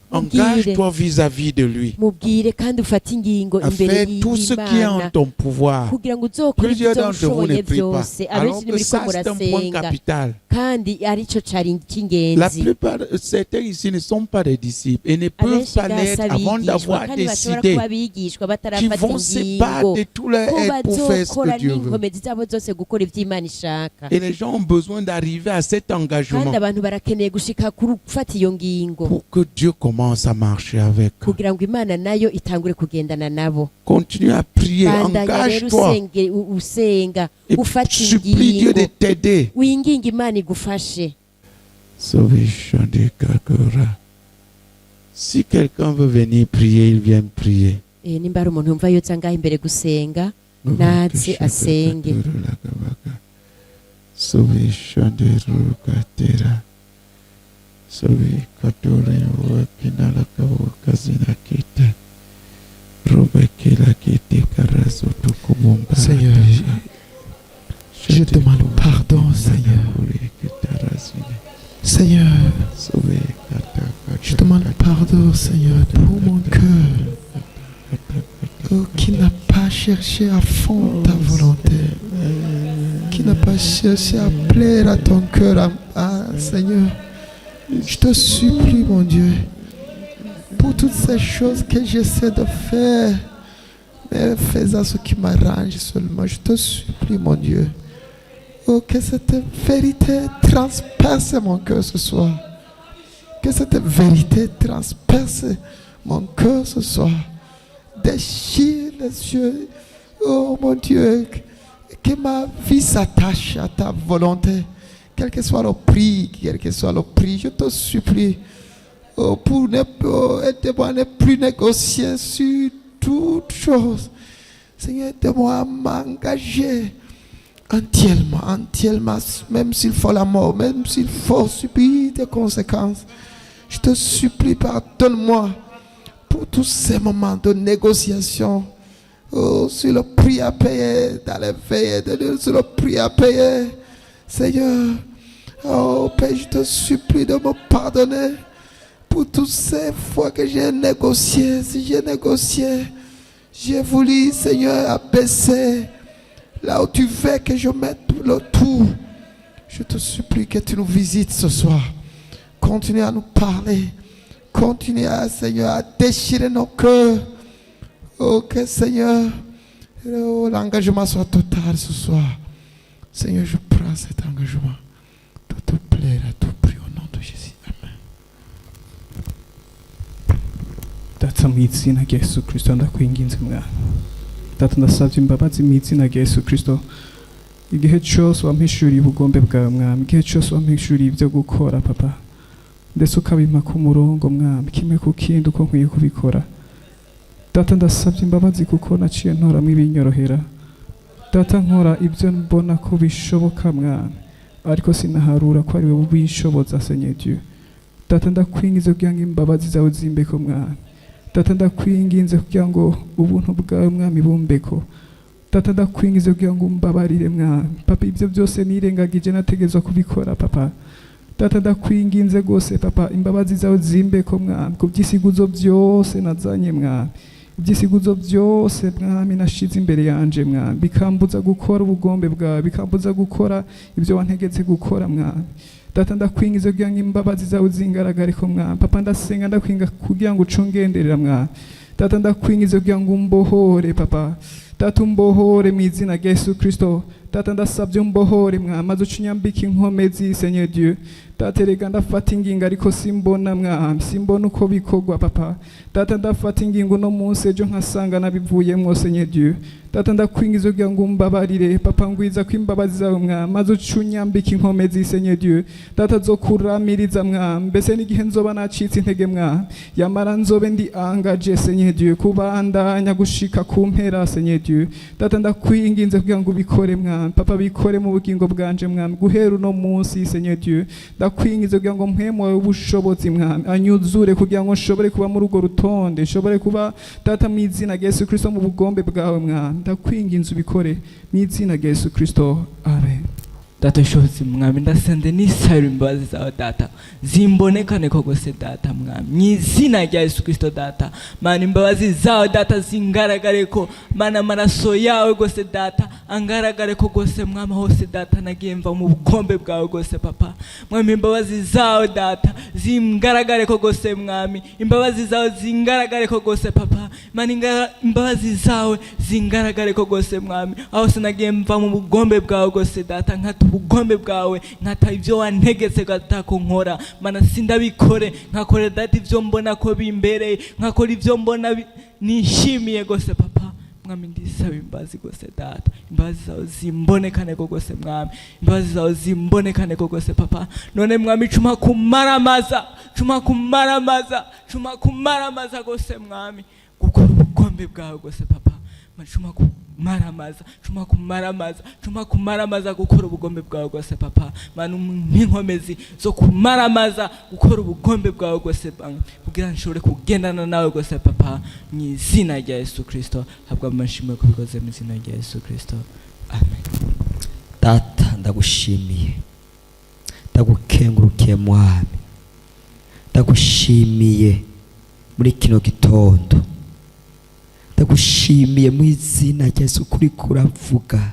Engage-toi vis-à-vis de lui. Mubwire kandi ufate ingingo À imbere faire tout ce qui est en y'Imana ton pouvoir. kugira ngo uzokore Plusieurs ivyo d'entre vous ne ushoboye prient pas. byose. Alors Abenshi que nimuriko ça, c'est un point murasenga capital. kandi arico cari La cy'ingenzi. plupart, certains ici ne sont pas des disciples et ne peuvent Abenshi pas l'être gasa avant abigishwa d'avoir kandi bashobora décidé kuba abigishwa qu'ils batarafata vont se ingingo battre de tout leur ko être pour faire ce bazokora que Dieu veut. n'inkomezi zabo zose gukora ivyo Imana ishaka. Et les gens ont besoin d'arriver à cet engagement Kandi abantu barakeneye gushika kuri gufata iyo ngingo pour que Dieu commence commence à marcher avec eux. kugira ngo imana nayo itangure kugendana nabo. Continue à prier, Bandanya rero engage-toi usenga et ufata supplie Dieu de ingingo t'aider. winginga imana igufashe. Salvation de Kakura. Si quelqu'un veut venir prier, il vient prier. Nimba hari umuntu yumva yoza ngaho imbere gusenga naze asenge. Salvation de Rukatera. Salve Katore Wakina la Kawakazina Kite. Robekila Kite Karazo Tukumumba. Seigneur, je demande pardon, Seigneur. Seigneur, je demande pardon, Seigneur, pour mon cœur qui n'a pas cherché à fond ta volonté, qui n'a pas cherché à plaire à ton cœur, Seigneur. Je te supplie, mon Dieu, pour toutes ces choses que j'essaie de faire, mais faisant ce qui m'arrange seulement. Je te supplie, mon Dieu. Oh, que cette vérité transperce mon cœur ce soir. Que cette vérité transperce mon cœur ce soir. Déchire les yeux. Oh mon Dieu, que ma vie s'attache à ta volonté. Quel que soit le prix, je te supplie. Oh, pour aide-moi à ne plus négocier sur toutes choses. Seigneur, aide-moi à m'engager entièrement, même s'il faut la mort, même s'il faut subir des conséquences. Je te supplie, pardonne-moi pour tous ces moments de négociation. Oh, sur le prix à payer dans les veillées de Dieu, sur le prix à payer. Seigneur, oh Père, je te supplie de me pardonner pour toutes ces fois que j'ai négocié. Si j'ai négocié, j'ai voulu, Seigneur, abaisser là où tu veux que je mette le tout. Je te supplie que tu nous visites ce soir. Continue à nous parler. Continue à, Seigneur, à déchirer nos cœurs. Oh, que Seigneur, l'engagement soit total ce soir. Seigneur, je prends cet engagement. Tout te plaire à tout prix au nom de Jésus. Amen. Data mu izina rya Yesu Kristo ndakwinginze mwana. Data ndasabye imbabazi mu izina rya Yesu Kristo. Igihe cyose wampishuriye ubugombe bwawe mwami, igihe cyose wampishuriye ibyo gukora papa, ndetse ukabima ku murongo mwami, kimwe ku kindi uko nkwiye kubikora. Data ndasabye imbabazi kuko naciye ntoramo ibinyorohera. Data nkora ibyo mbona ko bishoboka mwami, ariko sinaharura ko ari wowe ubishoboza Seigneur Dieu. Data ndakwinginze kugira ngo imbabazi zawe zimbeko mwami. Data ndakwinginze kugira ngo ubuntu bwawe mwami bumbeko. Data ndakwinginze kugira ngo umbabarire mwami. Papa, ibyo byose nirengagije nategezwa kubikora papa. Data ndakwinginze gose papa, imbabazi zawe zimbeko mwami, ku byisiguzo byose nazanye mwami. Ibyisiguzo byose mwami nashize imbere yanje mwami, bikambuza gukora ubugombe bwawe, bikambuza gukora ibyo wantegetse gukora mwami. Data ndakwingize kugira ngo imbabazi zawe zingaragare ko mwami. Papa, ndasenga ndakwinga kugira ngo ucungenderera mwami. Data ndakwingize kugira ngo umbohore papa. Data umbohore mu izina rya Yesu Kristo. Data ndasabye umbohore mwami, maze ucunyambike inkomezi Seigneur Dieu. Data rega ndafata ingingo ariko simbona mwami, simbona uko bikorwa papa. Data ndafata ingingo no munsi ejo nkasanga nabivuyemo Seigneur Dieu. Data ndakwingiza kugira ngo umbabarire papa, ngwiza ko imbabazi zawe mwami, maze ucunyambike inkomezi Seigneur Dieu. Data zokuramiriza mwami, mbese n'igihe nzoba nacitse intege mwami, yamara nzobe ndi angaje Seigneur Dieu, kubandanya gushika ku mpera Seigneur Dieu. Data ndakwinginze kugira ngo ubikore mwami papa, bikore mu bugingo bwanje mwami, guhera uno munsi Seigneur Dieu. Ndakwingize kugira ngo mpemu wawe ubushobozi mwami anyuzure kugira ngo nshobore kuba muri urwo rutonde, nshobore kuba data mu izina rya Yesu Kristo mu bugombe bwawe mwami. Ndakwinginze ubikore mu izina rya Yesu Kristo. Amen. Data ushobozi mwami, ndasende nisabira imbabazi zawe data zimbonekane ko gose data mwami, mu izina rya Yesu Kristo data. Mana imbabazi zawe data zingaragare ko, mana amaraso yawe gose data angaragare ko gose mwami hose data nagiye mva mu bugombe bwawe gose papa mwami imbabazi zawe data zingaragare ko gose mwami imbabazi zawe zingaragare ko gose papa mani imbabazi zawe zingaragare ko gose mwami aho sinagiye mva mu bugombe bwawe gose data nkata ubugombe bwawe nkata ivyo wantegetse gata ko nkora mana sindabikore nkakore data ivyo mbona ko bimbereye nkakora ivyo mbona nishimiye gose papa mwami ndisaba imbabazi gose data imbabazi zawe zimbonekane ko gose mwami imbabazi zawe zimbonekane ko gose papa none mwami cuma kumaramaza gose mwami gukora ubugombe bwawe gose papa cuma kumaramaza gukora ubugombe bwawe gose papa manu n'inkomezi zo kumaramaza gukora ubugombe bwawe gose kugira nshobore kugendana nawe gose papa mu izina rya Yesu Kristo habwa amashimwe kubikoze mu izina rya Yesu Kristo amen. Data ndagushimiye ndagukengurukiye mwami ndagushimiye muri kino gitondo ndagushimiye mu izina rya Yesu kuri kuravuga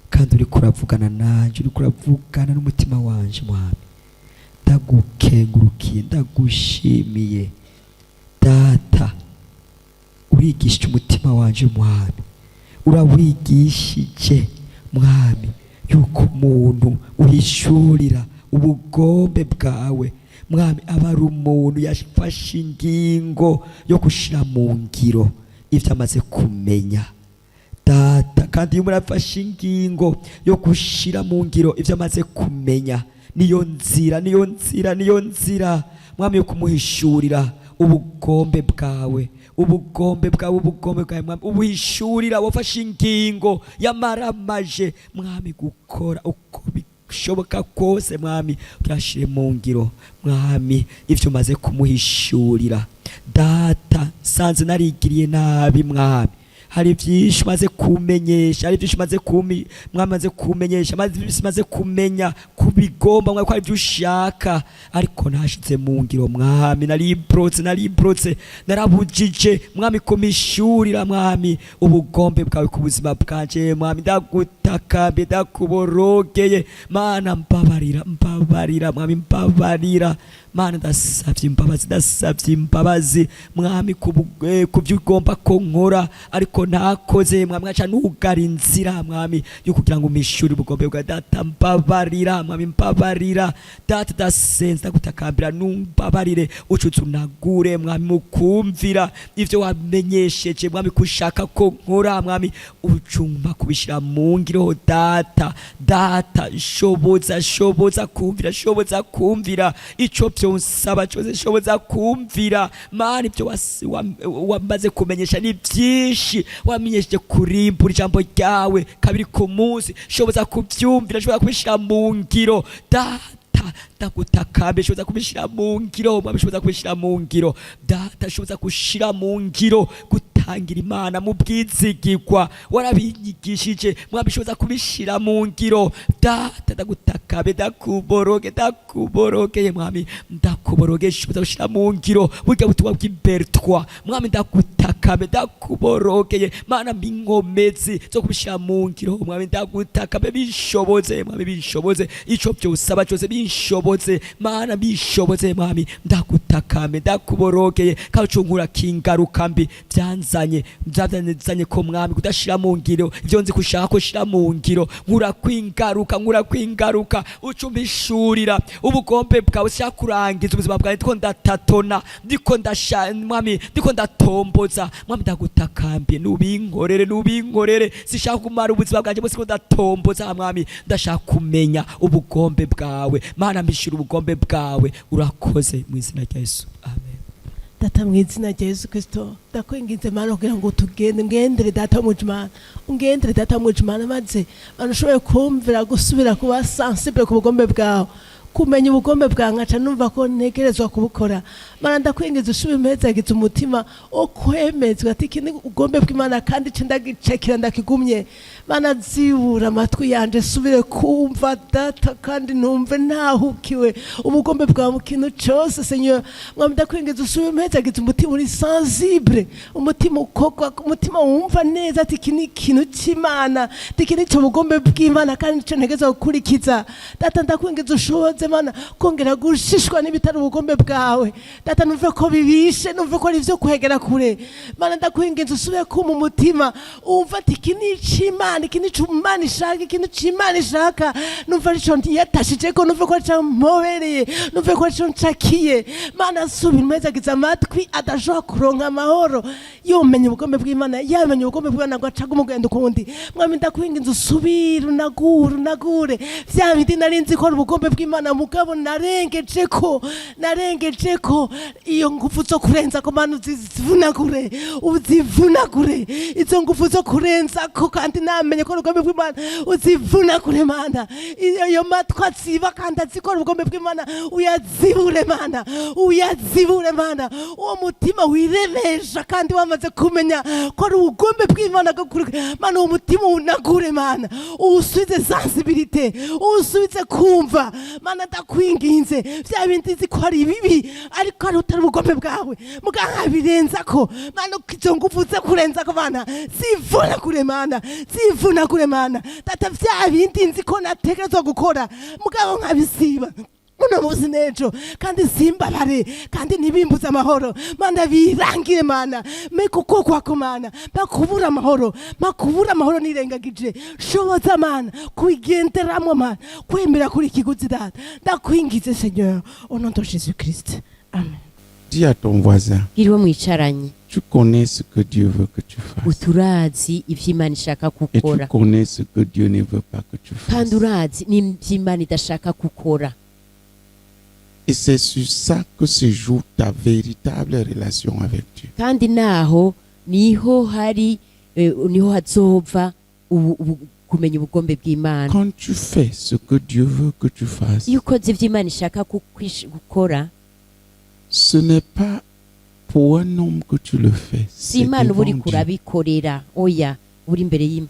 kandi uri kuravugana nanje uri kuravugana n'umutima wanje mwami ndagukengurukiye ndagushimiye data urigisha umutima wanje mwami urawigishije mwami yuko umuntu uhishurira ubugombe bwawe mwami aba ari umuntu yafashe ingingo yo gushira mu ngiro ivyo amaze kumenya data kandi iyo murafashe ingingo yo gushira mu ngiro ivyo amaze kumenya niyo nzira mwami yo kumuhishurira ubugombe bwawe mwami ubuhishurira wafashe ingingo yamaramaje mwami gukora uko bishoboka kose mwami byashire mu ngiro mwami ivyo umaze kumuhishurira data sanze narigiriye nabi mwami hari byinshi maze kumenyesha hari byinshi maze kumenyesha maze kumenya kubigomba mwako ari byo ushaka ariko nashize mu ngiro mwami naribrotse narabujije mwami komishurira mwami ubugombe bwawe ku buzima bwanje mwami ndagutakambe ndakuborogeye mana mbabarira mwami mbabarira mana ndasavye imbabazi mwami kubyo ugomba ko nkora ariko nakoze mwami aca nugara inzira mwami yo kugira ngo umishuri ubugombe bwa data mbabarira mwami mbabarira data dasenza ndagutakambira numbabarire ucutse unagure mwami mukumvira ivyo wamenyesheje mwami kushaka ko nkora mwami ucumba kubishira mu ngiro data shoboza kumvira ico byonsaba cyose shoboza kumvira mani byo wamaze kumenyesha ni byinshi wamenyesheje kurimbura ijambo ryawe kabiri ku munsi shoboza kubyumvira shoboza kubishira mu ngiro ndagutakambe shoboza kubishira mu ngiro mwami shoboza kubishira mu ngiro data shoboza kushira mu ngiro gutangira imana mu bwizigirwa warabinyigishije mwami shoboza kubishira mu ngiro data ndagutakambe ndakuborogeye mwami ndakuboroge shoboza kushira mu ngiro burya butumwa bw'imbertwa mwami ndagutakambe ndakuborogeye mana binkomezi zo kubishira mu ngiro mwami ndagutakambe bishoboze mwami bishoboze ico byosaba cyose bishoboze mana bishoboze mwami ndagutakambe ndakuborogeye kacunkura kingaruka mbi byanzanye ko mwami kudashira mu ngiro ivyo nzi kushaka ko shira mu ngiro nkura kwingaruka ucumbishurira ubugombe bwawe shaka kurangiza ubuzima bwawe ndiko ndatatona ndiko ndatomboza mwami ndagutakambye nubinkorere sishaka kumara ubuzima bwanjye bose ko ndatomboza mwami ndashaka kumenya ubugombe bwawe mana mbishira ubugombe bwawe urakoze mu izina rya Yesu amen. Data mu izina rya Yesu Kristo ndakwinginze mana kugira ngo ngendere data mujimana maze banashoboye kumvira gusubira kuba sensible ku bugombe bwawe kumenya ubugombe bwawe nkaca numva ko ntegerezwa kubukora. Mana ndakwingiza ushuba impezagiza umutima wo kwemezwa ati iki ni ubugombe bw'Imana kandi ico ndagicekera ndakigumye. Mana zibura amatwi yanje subire kumva data kandi numve ntahukiwe ubugombe bwawe mu kintu cose Seigneur. Mwami ndakwingiza ushuba impezagiza umutima uri sensible, umutima ukogwa, umutima wumva neza ati iki ni ikintu c'Imana, ati iki ni cyo bugombe bw'Imana kandi ico ntegerezwa gukurikiza. Data ndakwingiza ushoboze Mana kongera gushishwa n'ibitari ubugombe bwawe. Data numve ko bibishe, numve ko ari vyo kwegera kure. Mana ndakwingiza usubire kuma umutima umva ati iki ni c'Imana, iki ni c'Imana ishaka, iki ni c'Imana ishaka. Numve arico yatashijeko, numve ko arico mpobereye, numve ko arico ncakiye. Mana subira impezagiza amatwi adashobora kuronka amahoro yomenya ubugombe bw'Imana, yamenya ubugombe bw'Imana ngo acaga umugendo ukundi. Mwami ndakwingiza usubire unagure vya bindi nari nzi ko ari ubugombe bw'Imana mugabo narengejeko iyo ngufu zo kurenza ko Mana uzivunagure izo ngufu zo kurenza ko kandi namenye ko ubugombe bw'Imana uzivunagure Mana. Iyo matwi aziba kandi azikora ubugombe bw'Imana uyazibure Mana, uwo mutima wiremesha kandi wamaze kumenya ko ari ubugombe bw'Imana Mana, uwo mutima unagure Mana, usubize sensibilité, usubize kumva Mana. Ndakwinginze vya bindi nzi ko ari bibi ariko ari utari ubugombe bwawe muganga birenza ko Mana, izo ngufu ze kurenza ko Mana zivunagure Mana. Data vya bindi nzi ko nategerezwa gukora mugabo nkabisiba uno muzi nejo kandi simbabare kandi nibimbuza amahoro Mana, birangire Mana, mekuko kwako Mana, makubura amahoro nirengagije shoboza Mana kuigenderamwo Mana, kwemera kuri kiguzi Data. Ndakwingize Seigneur au nom de Jésus-Christ, amen. Dis à ton voisin, iriwe mwicaranye tu connais ce que Dieu veut que tu fasses. uturazi ivy'Imana ishaka Et tu gukora connais ce que Dieu ne veut pas que tu fasses. kandi urazi n'ivy'Imana idashaka gukora. Et c'est sur ça que se joue ta véritable relation avec Dieu. kandi naho niho hazova kumenya ubugombe bw'Imana. Quand tu fais ce que Dieu veut que tu fasses, iyo ukoze ivy'Imana ishaka gukora, ce n'est pas pour un homme que tu le fais. si C'est Imana uba devant uriko Dieu. urabikorera, oya uri imbere y'Imana,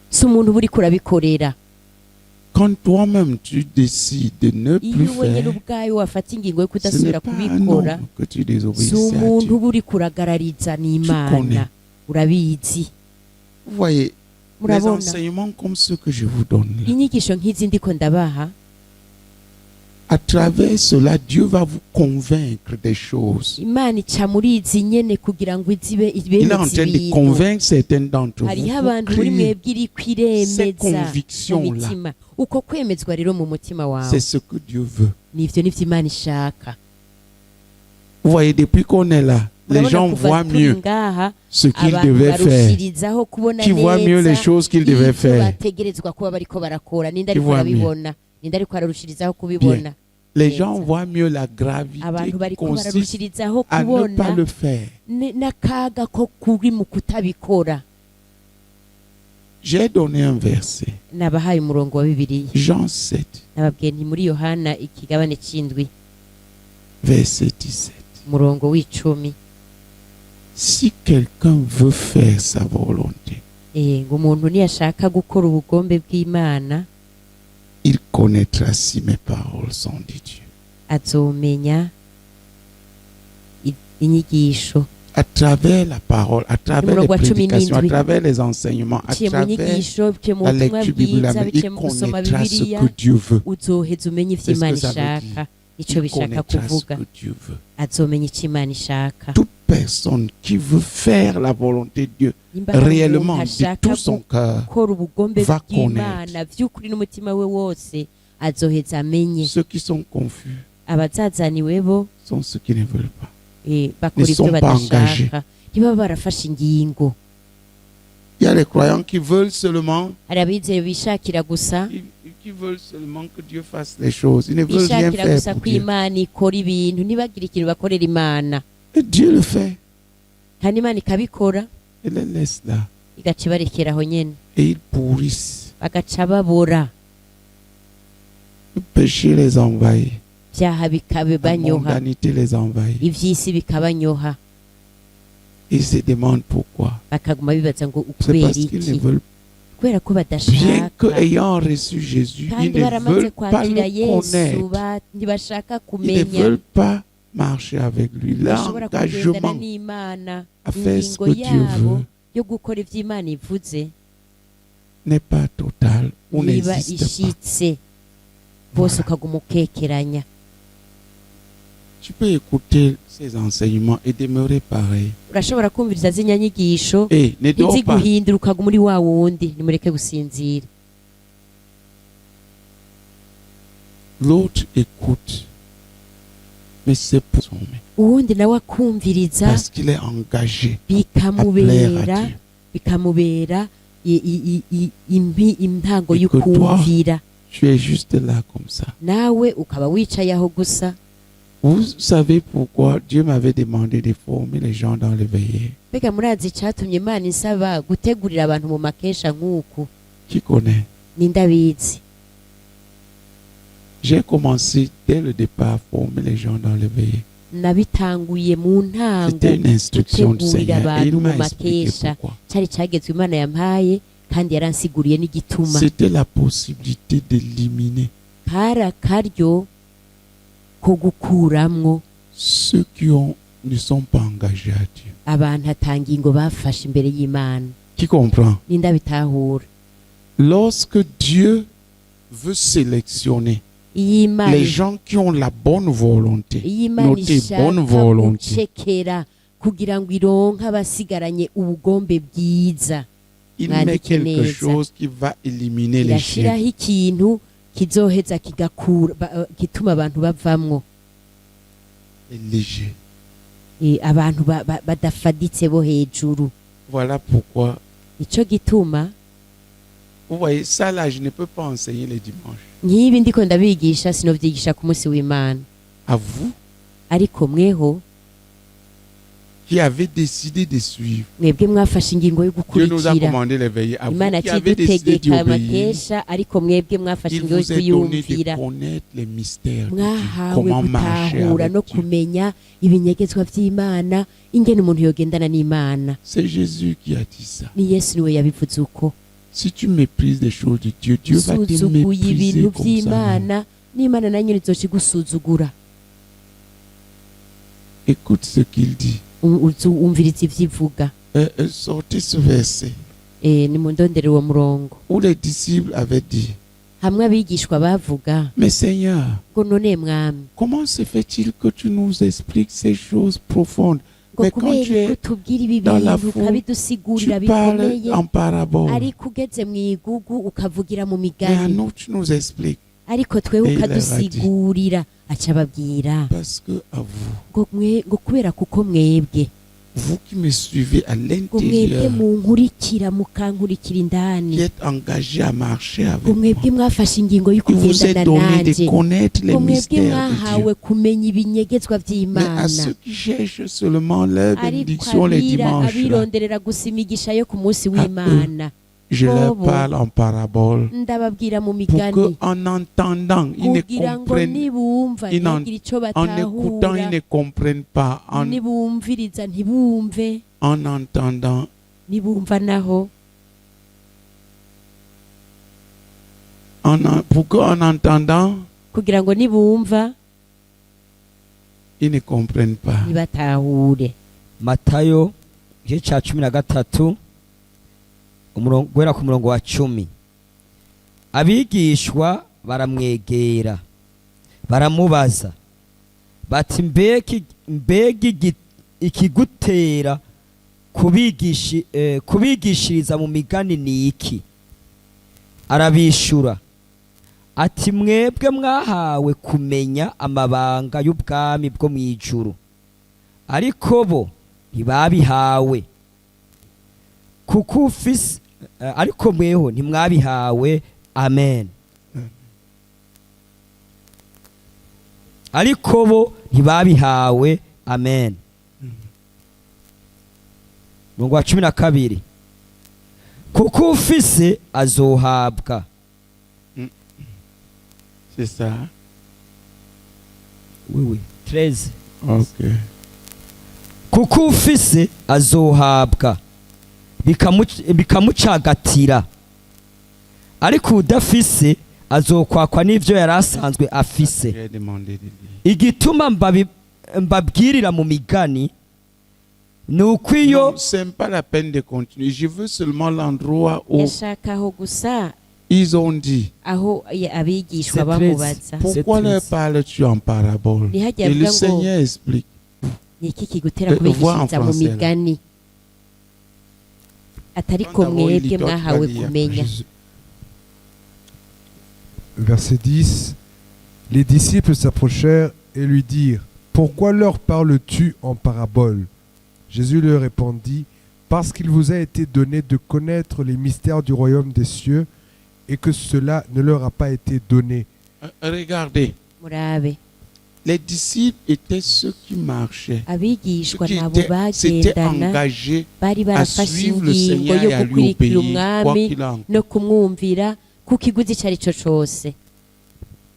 si umuntu uba uriko urabikorera. Quand toi-même tu décides de ne plus iyo wenyine faire, ubwayo wafata ingingo yo ce n'est kudasubira pas un kubikora, homme que tu si désobéisses à umuntu Dieu. uba uriko uragarariza connais. n'Imana, urabizi. Vous voyez, les Murabona enseignements comme ceux que je vous donne là, inyigisho nk'izi ndiko ndabaha, à travers cela, Dieu va vous convaincre des choses. Imana ica muri izi nyene kugira ngo Il est en ibemeze train de ibintu. convaincre certains d'entre vous. hariho Pour abantu muri créer mwebwe iri ces kwiremeza mu convictions-là. mitima. Uko kwemezwa rero mu mutima wawe C'est ce que Dieu veut. nivyo Imana ishaka. Vous voyez, depuis qu'on est là, les Murabona gens kuva voient turi mieux ngaha, ce qu'ils abantu devaient faire. barushirizaho kubona Qui voient mieux les neza choses qu'ils devaient ivyo faire. bategerezwa kuba bariko barakora. Ninde Qui ariko voient arabibona, ninde ariko ararushirizaho kubibona. Les Neza. gens voient mieux la gravité abantu qui bariko consiste bararushirizaho à ne pas kubona le faire. n'akaga ko kuri mu kutabikora. J'ai donné un verset, Nabahaye umurongo wa Bibiliya, Jean 7, nababwiye nti muri Yohana ikigabane c'indwi verset 17. umurongo w'icumi, Si quelqu'un veut faire sa volonté, ngo umuntu niyashaka gukora ubugombe bw'Imana il connaîtra si mes paroles sont de Dieu. azomenya inyigisho. À travers la parole, à travers les Umurongo wa cumi prédications, à n'indwi. travers les enseignements, à Biciye mu travers nyigisho, biciye mu la butumwa lecture bwiza, biblique, biciye il mu gusoma connaîtra ce Bibiliya, que Dieu veut. uzoheza umenye ivyo C'est ce Imana que ça veut ishaka, dire. ico Il bishaka connaîtra ce kuvuga. que Dieu veut. Azomenya ico Imana ishaka. Toute personne qui veut faire la volonté de Dieu Nimba hari réellement umuntu de ashaka tout son cœur, gukora ubugombe va bw'Imana vy'ukuri n'umutima we wose, azoheza amenye. ceux qui sont confus Abazazaniwe bo sont ceux qui ne veulent pas. bakora Ne sont ivyo pas engagés. badashaka, ntibaba barafashe ingingo. Il y a les croyants qui veulent seulement, Hari abizeye bishakira gusa, qui veulent seulement que Dieu fasse les choses. Ils ne veulent rien bishakira faire gusa pour ko Dieu. Imana ikora ibintu, ntibagire ikintu bakorera Imana, Et Dieu le fait. kandi Imana ikabikora Et les laisse là. igaca ibarekera aho nyene, Et ils pourrissent. bagaca babora. Le péché les envahit. ibyaha La bikabanyoha mondanité les envahit. iby'isi bikabanyoha Ils se demandent pourquoi. bakaguma bibaza ngo C'est ukubera parce qu'ils ne iki veulent, kubera ko bien badashaka qu'ayant reçu Jésus, ils kandi ne baramaze veulent pas kwakira le yesu connaître. ntibashaka Ils ne kumenya veulent pas marcher avec lui. bashobora kugendana L'engagement n'imana à faire ce ingingo que Dieu yabo veut yo gukora ibyo imana ivuze n'est pas total ou niba n'existe pas. ishitse bose ukaguma ukekeranya Tu peux écouter ces enseignements et demeurer pareil. urashobora kumviriza z'inya nyigisho Et ne dors pas. ntiziguhindura ukaguma uri wa wundi nimureke gusinzira L'autre écoute. Mais c'est pour son main. uwundi nawe akumviriza Parce qu'il est engagé à plaire bikamubera à Dieu. bikamubera intango Et que toi, y'ukumvira tu es juste là comme ça. nawe ukaba wicaye aho gusa Vous savez pourquoi Dieu m'avait demandé de former les gens dans le veillée. mbega murazi icyatumye imana isaba gutegurira abantu mu makesha nk'uku Qui connaît? n'indabizi J'ai commencé dès le départ à former les gens dans le veillée. nabitanguye mu ntango C'était une instruction du gutegurira Seigneur. Et il abantu mu m'a expliqué makesha pourquoi. cyari cyagezwe imana yampaye kandi yaransiguriye n'igituma C'était la possibilité d'éliminer kari akaryo ko gukuramwo ceux qui ne sont pas engagés à Dieu. abantu atangingo bafashe imbere y'imana Qui comprend? n'indabitahura Lorsque Dieu veut sélectionner iyo imana les gens qui ont la bonne volonté, iyo imana notez ishaka bonne volonté, gucekera kugira ngo ironke abasigaranye ubugombe bwiza il Mwandike met quelque neza. chose qui va éliminer les irashyiraho chiens. ikintu kizoheza kigakura gituma abantu bavamwo Les légers. abantu badafaditse bo hejuru Voilà pourquoi, nicyo gituma vous voyez, ça là, je ne peux pas enseigner les dimanches. nk'ibi ndiko ndabigisha sinovyigisha ku munsi w'imana À vous ariko mweho qui avez décidé de suivre. mwebwe mwafashe ingingo yo Dieu nous a gukurikira commandé l'éveiller. À vous imana qui avez décidé d'y kidutegeka obéir, amakesha ariko mwebwe mwafashe il ingingo yo vous est donné de kuyumvira connaître les mystères de Dieu. mwahawe Comment marcher gutahura avec no Dieu. kumenya ibinyegezwa by'imana ingene umuntu yogendana n'imana C'est Jésus qui a dit ça. ni yesu niwe yabivuze uko Si tu méprises les choses de Dieu, Dieu va te usuzuguye mépriser ibintu comme ça. by'imana n'imana nayo nyine izoca igusuzugura Écoute ce qu'il dit. umviriza ivyo ivuga Sortez ce verset nimundondere uwo murongo où les disciples avaient dit, hamwe abigishwa bavuga mais Seigneur, ngo none mwami comment se fait-il que tu nous expliques ces choses profondes? ngo Mais quand kubera tu es ko tubwira ibi dans la bintu foule, ukabidusigurira tu parles bikomeye en parabole. ariko ugeze mu igugu ukavugira mu Mais à migani nous, tu nous expliques. ariko twewe Et il leur a ukadusigurira aca ababwira Parce que à vous, ngo kubera kuko mwebwe vous qui me suivez à ngo mwebwe l'intérieur, munkurikira mukankurikira indani qui êtes engagés à marcher avec ngo moi, mwebwe mwafashe ingingo yo il vous est kugendana donné de nanjye connaître les ngo mwebwe mystères de mwahawe Dieu. kumenya ibinyegezwa Mais by'imana à ceux qui cherchent seulement leur ariko bénédiction les dimanches, là, abironderera gusa imigisha yo ku munsi w'imana je leur bobo. parle en parabole ndababwira mu pour migani qu'en entendant, ils ne kugira ngo comprennent, nibumva ils n'en- ntihagire icyo en écoutant, batahura ils ne comprennent pas. nibumviriza ntibumve En entendant, nibumva naho pour qu'en entendant, kugira ngo nibumva ils ne comprennent pas. ntibatahure matayo igice cya 13 guhera ku murongo wa 10. Abigishwa baramwegera baramubaza bati mbega ikigutera kubigishiriza mu migani ni iki? Arabishura ati mwebwe mwahawe kumenya amabanga y'ubwami bwo mu ijuru, ariko bo ntibabihawe. Kuko ufise ariko mweho ntimwabihawe. Amen. Ariko bo ntibabihawe. Amen. Mungu wa 12. Kuko ufise azohabwa. C'est ça. oui 13 Ok. kuko ufise azohabwa bikamucagatira ariko udafise azokwakwa n'ivyo yari asanzwe afise. J'ai demandé de lire. Igituma mbabwirira mu migani ni uko iyo Non, c'est pas la peine de continuer. Je veux seulement l'endroit où yashaka aho gusa ils ont dit aho abigishwa C'est bamubaza pourquoi leur parles-tu en parabole? Ni hajya Et le avuga ngo Seigneur explique. ni iki kigutera Voir en kubigishiriza mu français, là. migani atari ko D'abord, il mwebwe lit, toi, tu mwahawe vas lire. kumenya. Verset 10. Les disciples s'approchèrent et lui dirent, pourquoi leur parles-tu en parabole? Jésus leur répondit, parce qu'il vous a été donné de connaître les mystères du royaume des cieux et que cela ne leur a pas été donné. Regardez, murabe les disciples étaient ceux qui marchaient, ceux abigishwa qui nabo s'étaient bagendana engagés bari à barafashe suivre le ingingo Seigneur yo et à lui gukurikira obéir, quoi umwami qu'il en. no kumwumvira ku kiguzi icyo ari cyo cyose.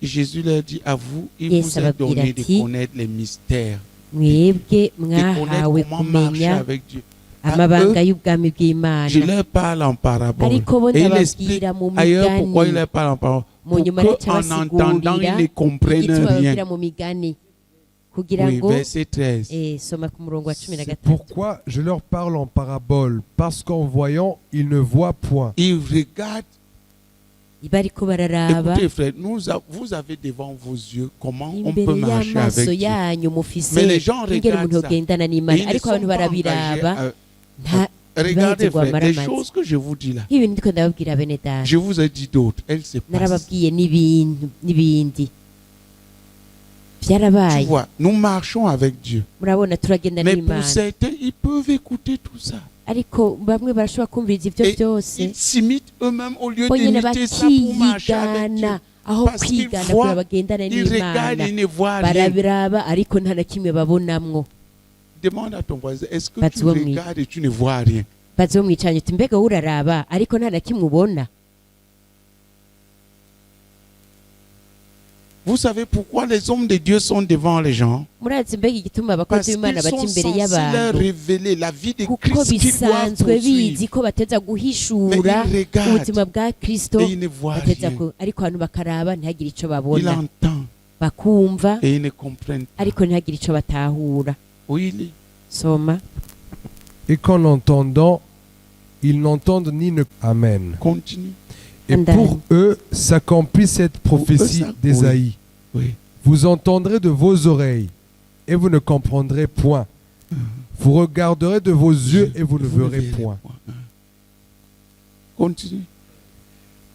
Jésus leur dit à vous, il Yesu vous a ababwira donné de ati, connaître les mystères, mwebwe de mwahawe connaître comment marcher kumenya avec Dieu. amabanga y'ubwami bw'Imana, Je leur parle en parabole. ariko bo Et il explique ndababwira mu ailleurs pourquoi il migani leur parle en parabole. mu Pour nyuma qu'en entendant, ils ne comprennent igituma rien. babwira mu migani kugira Oui, ngo verset 13. soma ku murongo wa 13. C'est pourquoi je leur parle en parabole, parce qu'en voyant, ils ne voient point. Ils regardent. bariko bararaba Écoutez, frère, vous avez devant vos yeux comment on peut imbere marcher y'amaso avec Dieu. yanyu mufise Mais les gens ingene umuntu regardent ça. yogendana Et n'Imana, ils ne ariko sont abantu pas barabiraba engagés nta Regardez, ntibaheze frère, les guhamara choses que je vous dis là. nk'ibintu ndiko ndababwira bene data, Je vous ai dit d'autres. Elles se passent. narababwiye n'ibindi Tu byarabaye. vois, nous marchons avec Dieu. Murabona turagenda Mais pour n'Imana, certains, ils peuvent écouter tout ça. ariko bamwe barashobora kumviriza ibyo Et byose ils s'imitent eux-mêmes au lieu bonyine d'imiter ça pour marcher avec Dieu. bakiyigana aho Parce qu'ils kwigana voient, kugira bagendane ils regardent, n'Imana. ils ne voient rien. Barabiraba ariko nta na kimwe babonamwo. Demande à ton voisin, est-ce que But tu when we- regardes et tu ne vois rien? baze bamwicanye uti mbega uraraba ariko nta na kimwe ubona. Vous savez pourquoi les hommes de Dieu sont devant les gens? Murazi mbega igituma Parce abakozi qu'ils b'Imana baca sont imbere censés leur y'abantu révéler la vie de kuko Christ qu'ils doivent bisanzwe bizi poursuivre. ko bateza Mais guhishura ils regardent ubuzima bwa Kristo, et ils ne voient bateza rien. ariko abantu bakaraba ntihagire icyo Ils babona, entendent bakumva et ils ne comprennent pas. ariko ntihagire icyo batahura. Oui, lis. Soma. Et qu'en l'entendant, ils n'entendent ni ne... Amen. Continue. Et Amen. pour eux s'accomplit cette prophétie ça- d'Ésaïe. Oui. Vous entendrez de vos oreilles et vous ne comprendrez point. Vous regarderez de vos yeux et vous ne verrez point. Continue.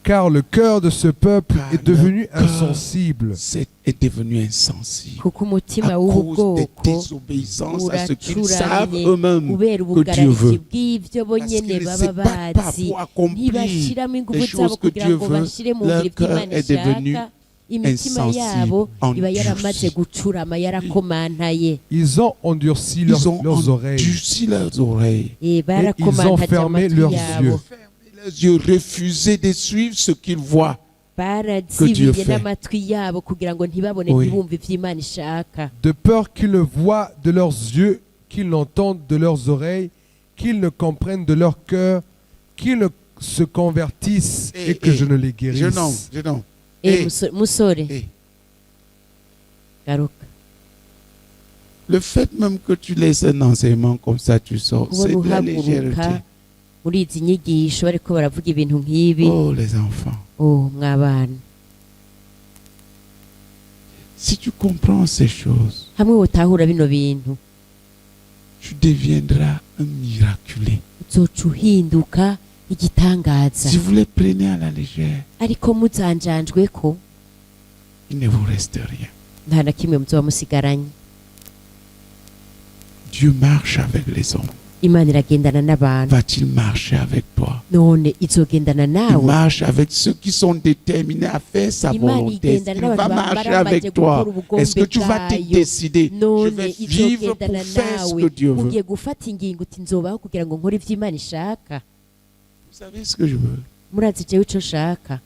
Car le cœur de ce peuple Car est devenu le cœur insensible. est devenu insensible. kuko umutima À w'ubu cause des bwoko désobéissances à ce qu'ils savent uracuramye eux-mêmes. kubera Dieu ubugararizi veut. bw'ibyo Parce bonyene qu'ils ne baba se battent pas bazi, pour accomplir ntibashiramo ingufu les zabo choses que kugira Dieu ngo veut. bashire mu Leur ngiro cœur iby'Imana est devenu ishaka. Imitima insensible, yabo iba yaramaze endurci. gucurama, yarakomantaye. Ils ont endurci Ils ont leurs oreilles. endurci leurs oreilles. Barakomantaje fermé amatwi leurs yabo, yeux. Les yeux refusés de suivre ce qu'ils voient. Dieu barazibiye fait. n'amatwi yabo kugira ngo ntibabone, Oui. ntibumve iby'Imana ishaka, De peur qu'ils ne voient de leurs yeux, qu'ils n'entendent de leurs oreilles, qu'ils ne comprennent de leur cœur, qu'ils ne se convertissent et que je ne les guérisse. Jeune homme. musore Eh. garuka. Le fait même que tu laisses un enseignement comme ça, tu sors, c'est kubona de la légèreté. uhaguruka muri izi nyigisho bariko baravuga ibintu nk'ibi. Oh, les enfants. Mwabana, Si tu comprends ces choses, hamwe utahura bino bintu tu deviendras un miraculé. uzoca uhinduka igitangaza. Si vous les prenez à la légère, ariko muzanjanjwe ko il ne vous reste rien. nta na kimwe muzoba musigaranye. Dieu marche avec les hommes. Imana iragendana n'abantu, Va-t-il marcher avec toi? none izogendana Il nawe. marche avec ceux qui sont déterminés à faire sa Imana volonté. igendana Il va n'abantu marcher baramaze avec toi. gukora ubugombe Est-ce que tu vas te bwayo. décider? Je none vais vivre pour izogendana faire ce nawe, que Dieu veut. ugiye gufata ingingo uti nzobaho kugira ngo nkore ibyo Imana ishaka. Vous savez ce que je veux? Murazi jewe ico shaka.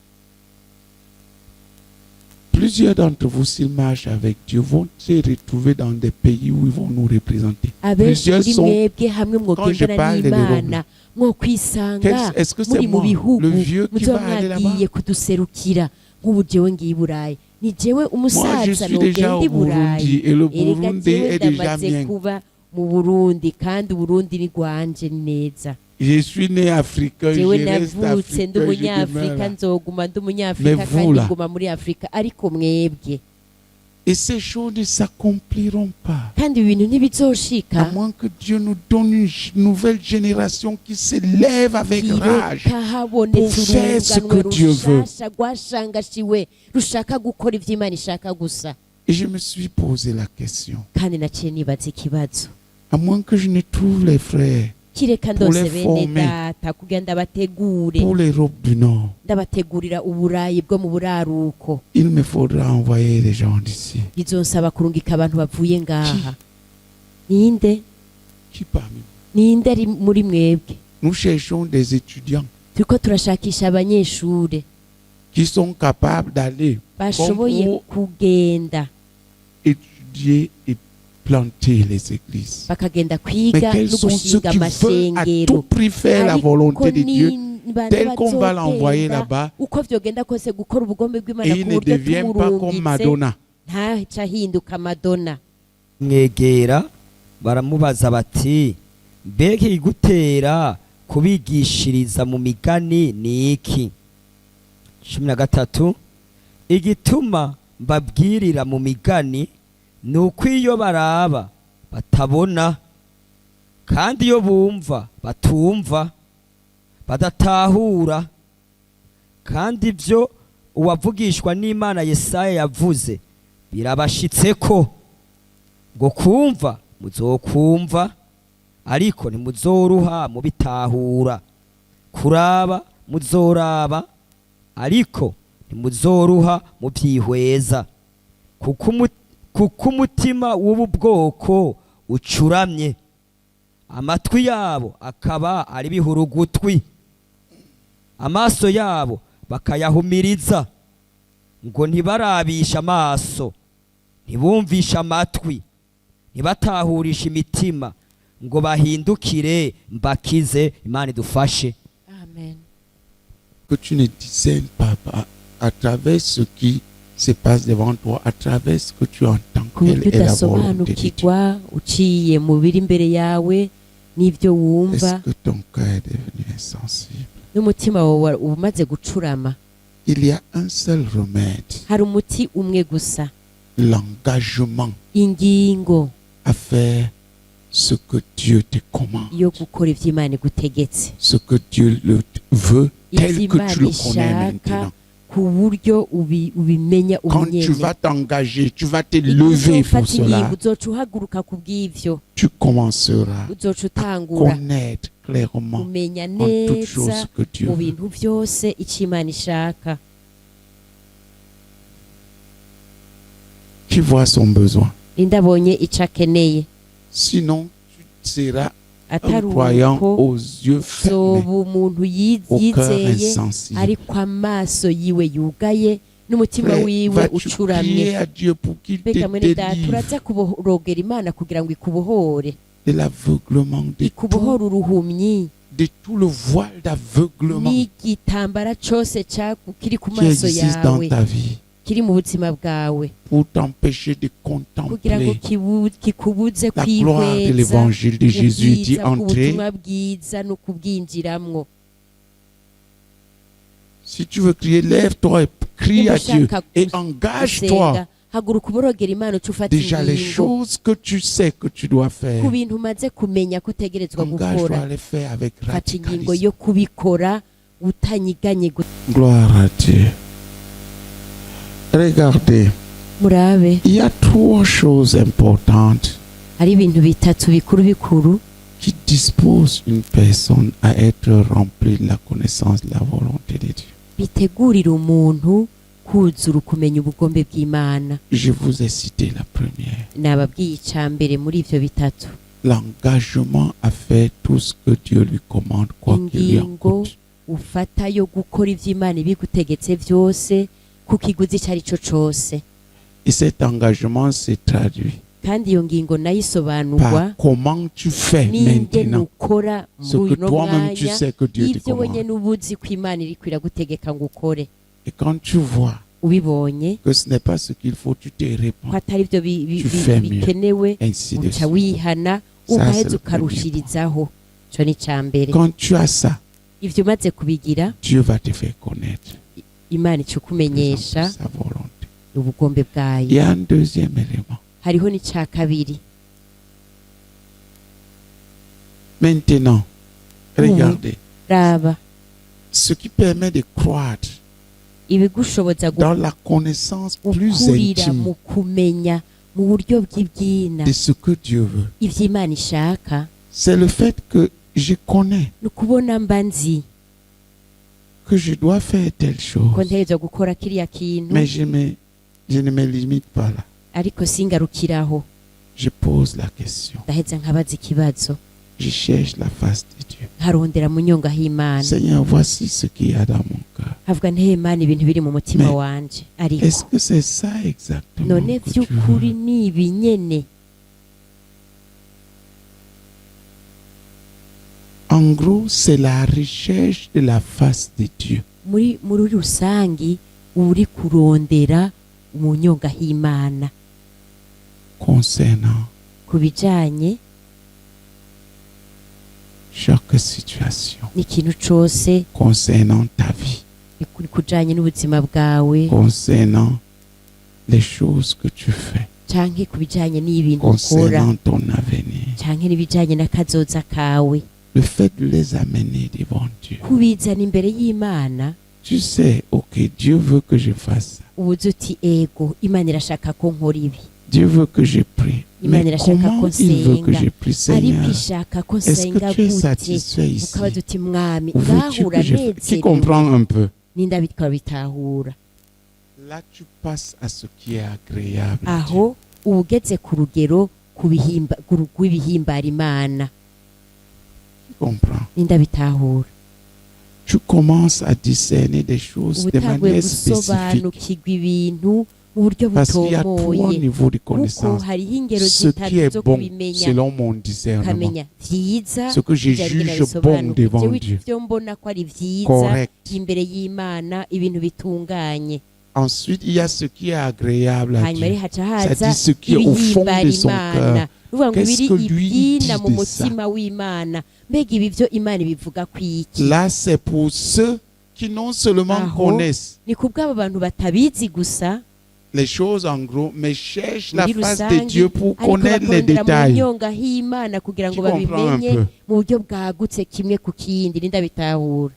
Plusieurs d'entre vous, s'ils marchent avec Dieu, vont se retrouver dans des pays où ils vont nous représenter. abenshi Plusieurs muri sont... mwebwe hamwe Quand je mwogendana parle de n'imana mwokwisanga Est-ce que c'est muri mu moi, bihugu le vieux qui muzoba va aller là-bas? mwagiye kuduserukira nk'ubu jewe ngiye i burayi ni jewe Moi, je umusaza suis déjà nogenda au i burayi Burundi et le erega Burundi jewe est déjà ndamaze mien. kuba mu burundi kandi uburundi ni rwanje ni neza Je suis né africain, jewe je reste navutse ndi africain, je demeure umunyafurika là. nzoguma ndi umunyafurika Mais vous, kandi là. nguma muri afurika ariko mwebwe Et ces choses ne s'accompliront pas. kandi ibi bintu ntibizoshika À moins que Dieu nous donne une nouvelle génération qui se lève avec rage. kireka habonetse pour faire ce urunganwe que Dieu veut. rushasha rwashangashiwe rushaka gukora ivyo imana ishaka gusa Et je me suis posé la question. kandi naciye nibaza ikibazo À moins que je ne trouve les frères kireka Pour ndose les bene former. data kugira ndabategure pour l'Europe du Nord, ndabategurira uburayi bwo mu buraruko il me faudra envoyer des gens d'ici. bizonsaba kurungika abantu bavuye ngaha ninde Qui parmi nous? ninde ari muri mwebwe Nous cherchons des étudiants turiko turashakisha abanyeshure qui sont capables d'aller bashoboye Comme kugenda étudier et planter les églises. bakagenda Mais kwiga quels no sont ceux gushinga qui veulent à amashengero tout prix faire la Ariko volonté de Dieu ni bande tel qu'on va l'envoyer bazogenda là-bas uko vyogenda kose gukora ubugombe et bw'imana il ku ne buryo devient pas comme tumurungitse Madonna. ntaca ahinduka madonna mwegera baramubaza bati mbega igutera kubigishiriza mu migani ni iki? 13 igituma mbabwirira mu migani ni uko iyo baraba batabona kandi iyo bumva batumva badatahura kandi ibyo uwavugishwa n'Imana Yesaya yavuze birabashitseko ngo kumva muzokumva ariko ntimuzoruha mubitahura, kuraba muzoraba ariko ntimuzoruha mubyihweza, kuko umutima w'ubu bwoko ucuramye, amatwi yabo akaba ari bihurugutwi, amaso yabo bakayahumiriza, ngo ntibarabisha amaso, ntibumvisha amatwi, ntibatahurisha imitima, ngo bahindukire mbakize. Imana idufashe. amen. Que tu ne discernes pas à travers ce qui se passe devant toi, à travers ce que tu entends, ku buryo quelle est la volonté de Dieu. udasobanukirwa uciye mu biri imbere yawe n'ibyo wumva Est-ce que ton cœur est devenu insensible? n'umutima wawe umaze gucurama. Il y a un seul remède, hari umuti umwe gusa, l'engagement ingingo à faire ce que Dieu te commande, yo gukora ivyo Imana igutegetse, ce que Dieu veut, tel ivyo que Imana tu le connais ishaka maintenant. ku buryo ubimenya Quand tu ubinyenya. vas t'engager, tu vas te Igihe lever pour uzofata cela, ingingo uzoca uhaguruka ku bw'ivyo, tu commenceras uzoca à utangura connaître clairement kumenya en toutes neza choses que Dieu mu veut. bintu vyose ico Imana ishaka. Qui voit son besoin. Ninde abonye ico akeneye, Sinon, tu seras un atari croyant uko aux yeux fermés, zoba umuntu au cœur yizeye insensible. ariko amaso yiwe yugaye n'umutima Frère, wiwe vas-tu ucuramye. prier à Dieu pour qu'il te Mbega mwene data délivre uraza kuborogera Imana kugira ngo ikubohore, de l'aveuglement, ikubohore uruhumyi de tout le voile d'aveuglement n'igitambara cose kiri ku qui maso existe dans yawe ta vie, kiri mu buzima bwawe, pour t'empêcher de kugira ngo contempler kikubuze la gloire de kwihweza l'évangile de Jésus. Il dit ubwiza entrer. bw'ubutumwa bwiza no kubwinjiramwo. Si tu veux crier, lève-toi et crie à Dieu et engage-toi. Gusenga, haguruka uborogera Imana uca ufata Déjà les ingingo choses que tu sais que tu dois ku faire, bintu umaze kumenya ko utegerezwa engage-toi gukora, à les faire avec fata ingingo radicalisme. yo kubikora utanyiganye. Gloire à Dieu. Regardez, Murabe, il y a trois choses importantes hari ibintu bitatu bikuru qui disposent une personne à être remplie de la connaissance de la volonté de Dieu. bitegurira umuntu kuzura kumenya ubugombe bw'Imana. Je vous ai cité la première. Nababwiye ica mbere muri ivyo bitatu, L'engagement à faire tout ce que Dieu lui commande, quoi qu'il lui en ingingo coûte. ufata yo gukora ivyo Imana ibigutegetse vyose ku kiguzi icyo ari cyo cyose. Et cet engagement se traduit kandi iyo ngingo nayo isobanurwa par comment tu fais n'ingene maintenant ukora ce muri que uno toi-même tu mwanya sais que Dieu te ibyo wenyine commande. ubuzi ko Imana iri kwiragutegeka ngo ukore. Et quand tu vois ubibonye que ce n'est pas ce qu'il faut, tu te ko réponds, atari byo tu fais mieux, bikenewe ainsi de uca suite. wihana Ça, c'est ugaheza le premier ukarushirizaho. cyo ni icya mbere. Quand tu as ça, ibyo umaze kubigira Dieu va te faire connaître Imana ica ukumenyesha sa volonté. ubugombe Il bwayo. y a un deuxième élément. hariho n'icya kabiri. Maintenant, regardez, raba ce qui permet de croître ibigushoboza dans la connaissance plus gukurira intime mu kumenya mu buryo bw'ibyina de ce que Dieu veut, iby'Imana ishaka, c'est le fait que je connais ni ukubona mba nzi que je dois faire telle ko chose, ntegerezwa gukora kiriya kintu, mais je ne me limite pas là. ariko singarukiraho. Je pose la question. ndaheza nkabaza ikibazo, Je cherche la face de Dieu. nkarondera mu nyonga h'Imana, Seigneur, voici ce qu'il y a dans mon cœur. havuga nti Imana ibintu biri mu mutima Mais wanje, ariko Est-ce que c'est ça exactement none que tu by'ukuri veux? ni ibi nyene. En gros, c'est la recherche de la face de Dieu. muri rusangi uri kurondera mu nyonga h'Imana Concernant ku bijanye chaque situation, n'ikintu cose, concernant ta vie, ni kujanye n'ubuzima bwawe, concernant les choses que tu fais, canke ku bijanye n'ibintu ukora, concernant ton avenir. canke n'ibijanye n'akazoza kawe, Le fait de les amener devant Dieu. kubizana imbere y'Imana. Tu sais, ok, Dieu veut que je fasse ça. ubuze uti ego Imana irashaka ko nkora ibi, Dieu veut que je prie. Imana Mais irashaka comment ko il veut que nsenga, je prie, ariko Seigneur? ishaka ko Est-ce nsenga que tu es gute? satisfait ici? ukabaza uti mwami Ou veux-tu ngahura que je fasse? Tu nezerewe comprends un peu? ninda bitwara bitahura. Là, tu passes à ce qui est agréable. à Dieu. aho uba ugeze ku rugero rw'ibihimbara Imana, Tu comprends? ninda bitahura. Tu commences à discerner des choses uba de utanguye manière spécifique. gusobanukirwa ibintu mu buryo Parce qu'il y a trois butomoye, niveaux de kuko connaissance. hariho ingero Ce qui zitatu est zo bon kubimenya, selon mon discernement. ukamenya vyiza Ce que je ivyo ari byo juge bon nabisobanuka. devant Jewe Dieu. ivyo mbona ko ari vyiza Correct. imbere y'Imana, ibintu bitunganye. Ensuite, il y a ce qui est agréable à hanyuma Dieu. rero haca Ça haza dit ce qui est au fond ibihimbara de son Imana, cœur. uvuga ngo Qu'est-ce biri que lui ibyina dit mu de ça? mutima w'Imana, mbega ibi byo Imana ibivuga ku iki? Là, c'est pour ceux qui non seulement Aho, connaissent ni ku bw'abo bantu batabizi gusa les choses en gros, mais cherchent la muri face de rusange, Dieu pour ariko connaître les bakorondera mu détails. nyonga h'Imana kugira ngo Tu comprends un babimenye peu? mu buryo bwagutse kimwe ku kindi, ninda bitahura.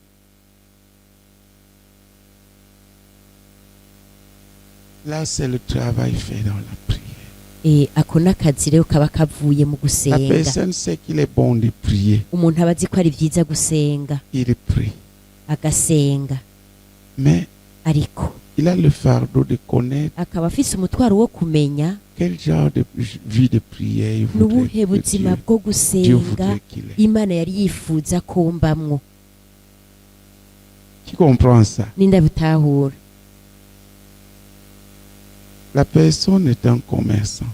Là, c'est le travail fait dans la prière. Ako n'akazi rero kaba kavuye mu La gusenga. personne sait qu'il est bon de prier. Umuntu aba azi ko ari byiza gusenga, Il prie. agasenga, Mais ariko il a le fardeau de connaître akaba afise umutwaro wo kumenya quel genre de vie de prière il voudrait n'ubuhe que buzima Dieu, bwo Dieu gusenga voudrait qu'il ait. Imana yari yifuza ko mbamwo. Qui comprend ça? Ninda bitahura. La personne est un commerçant.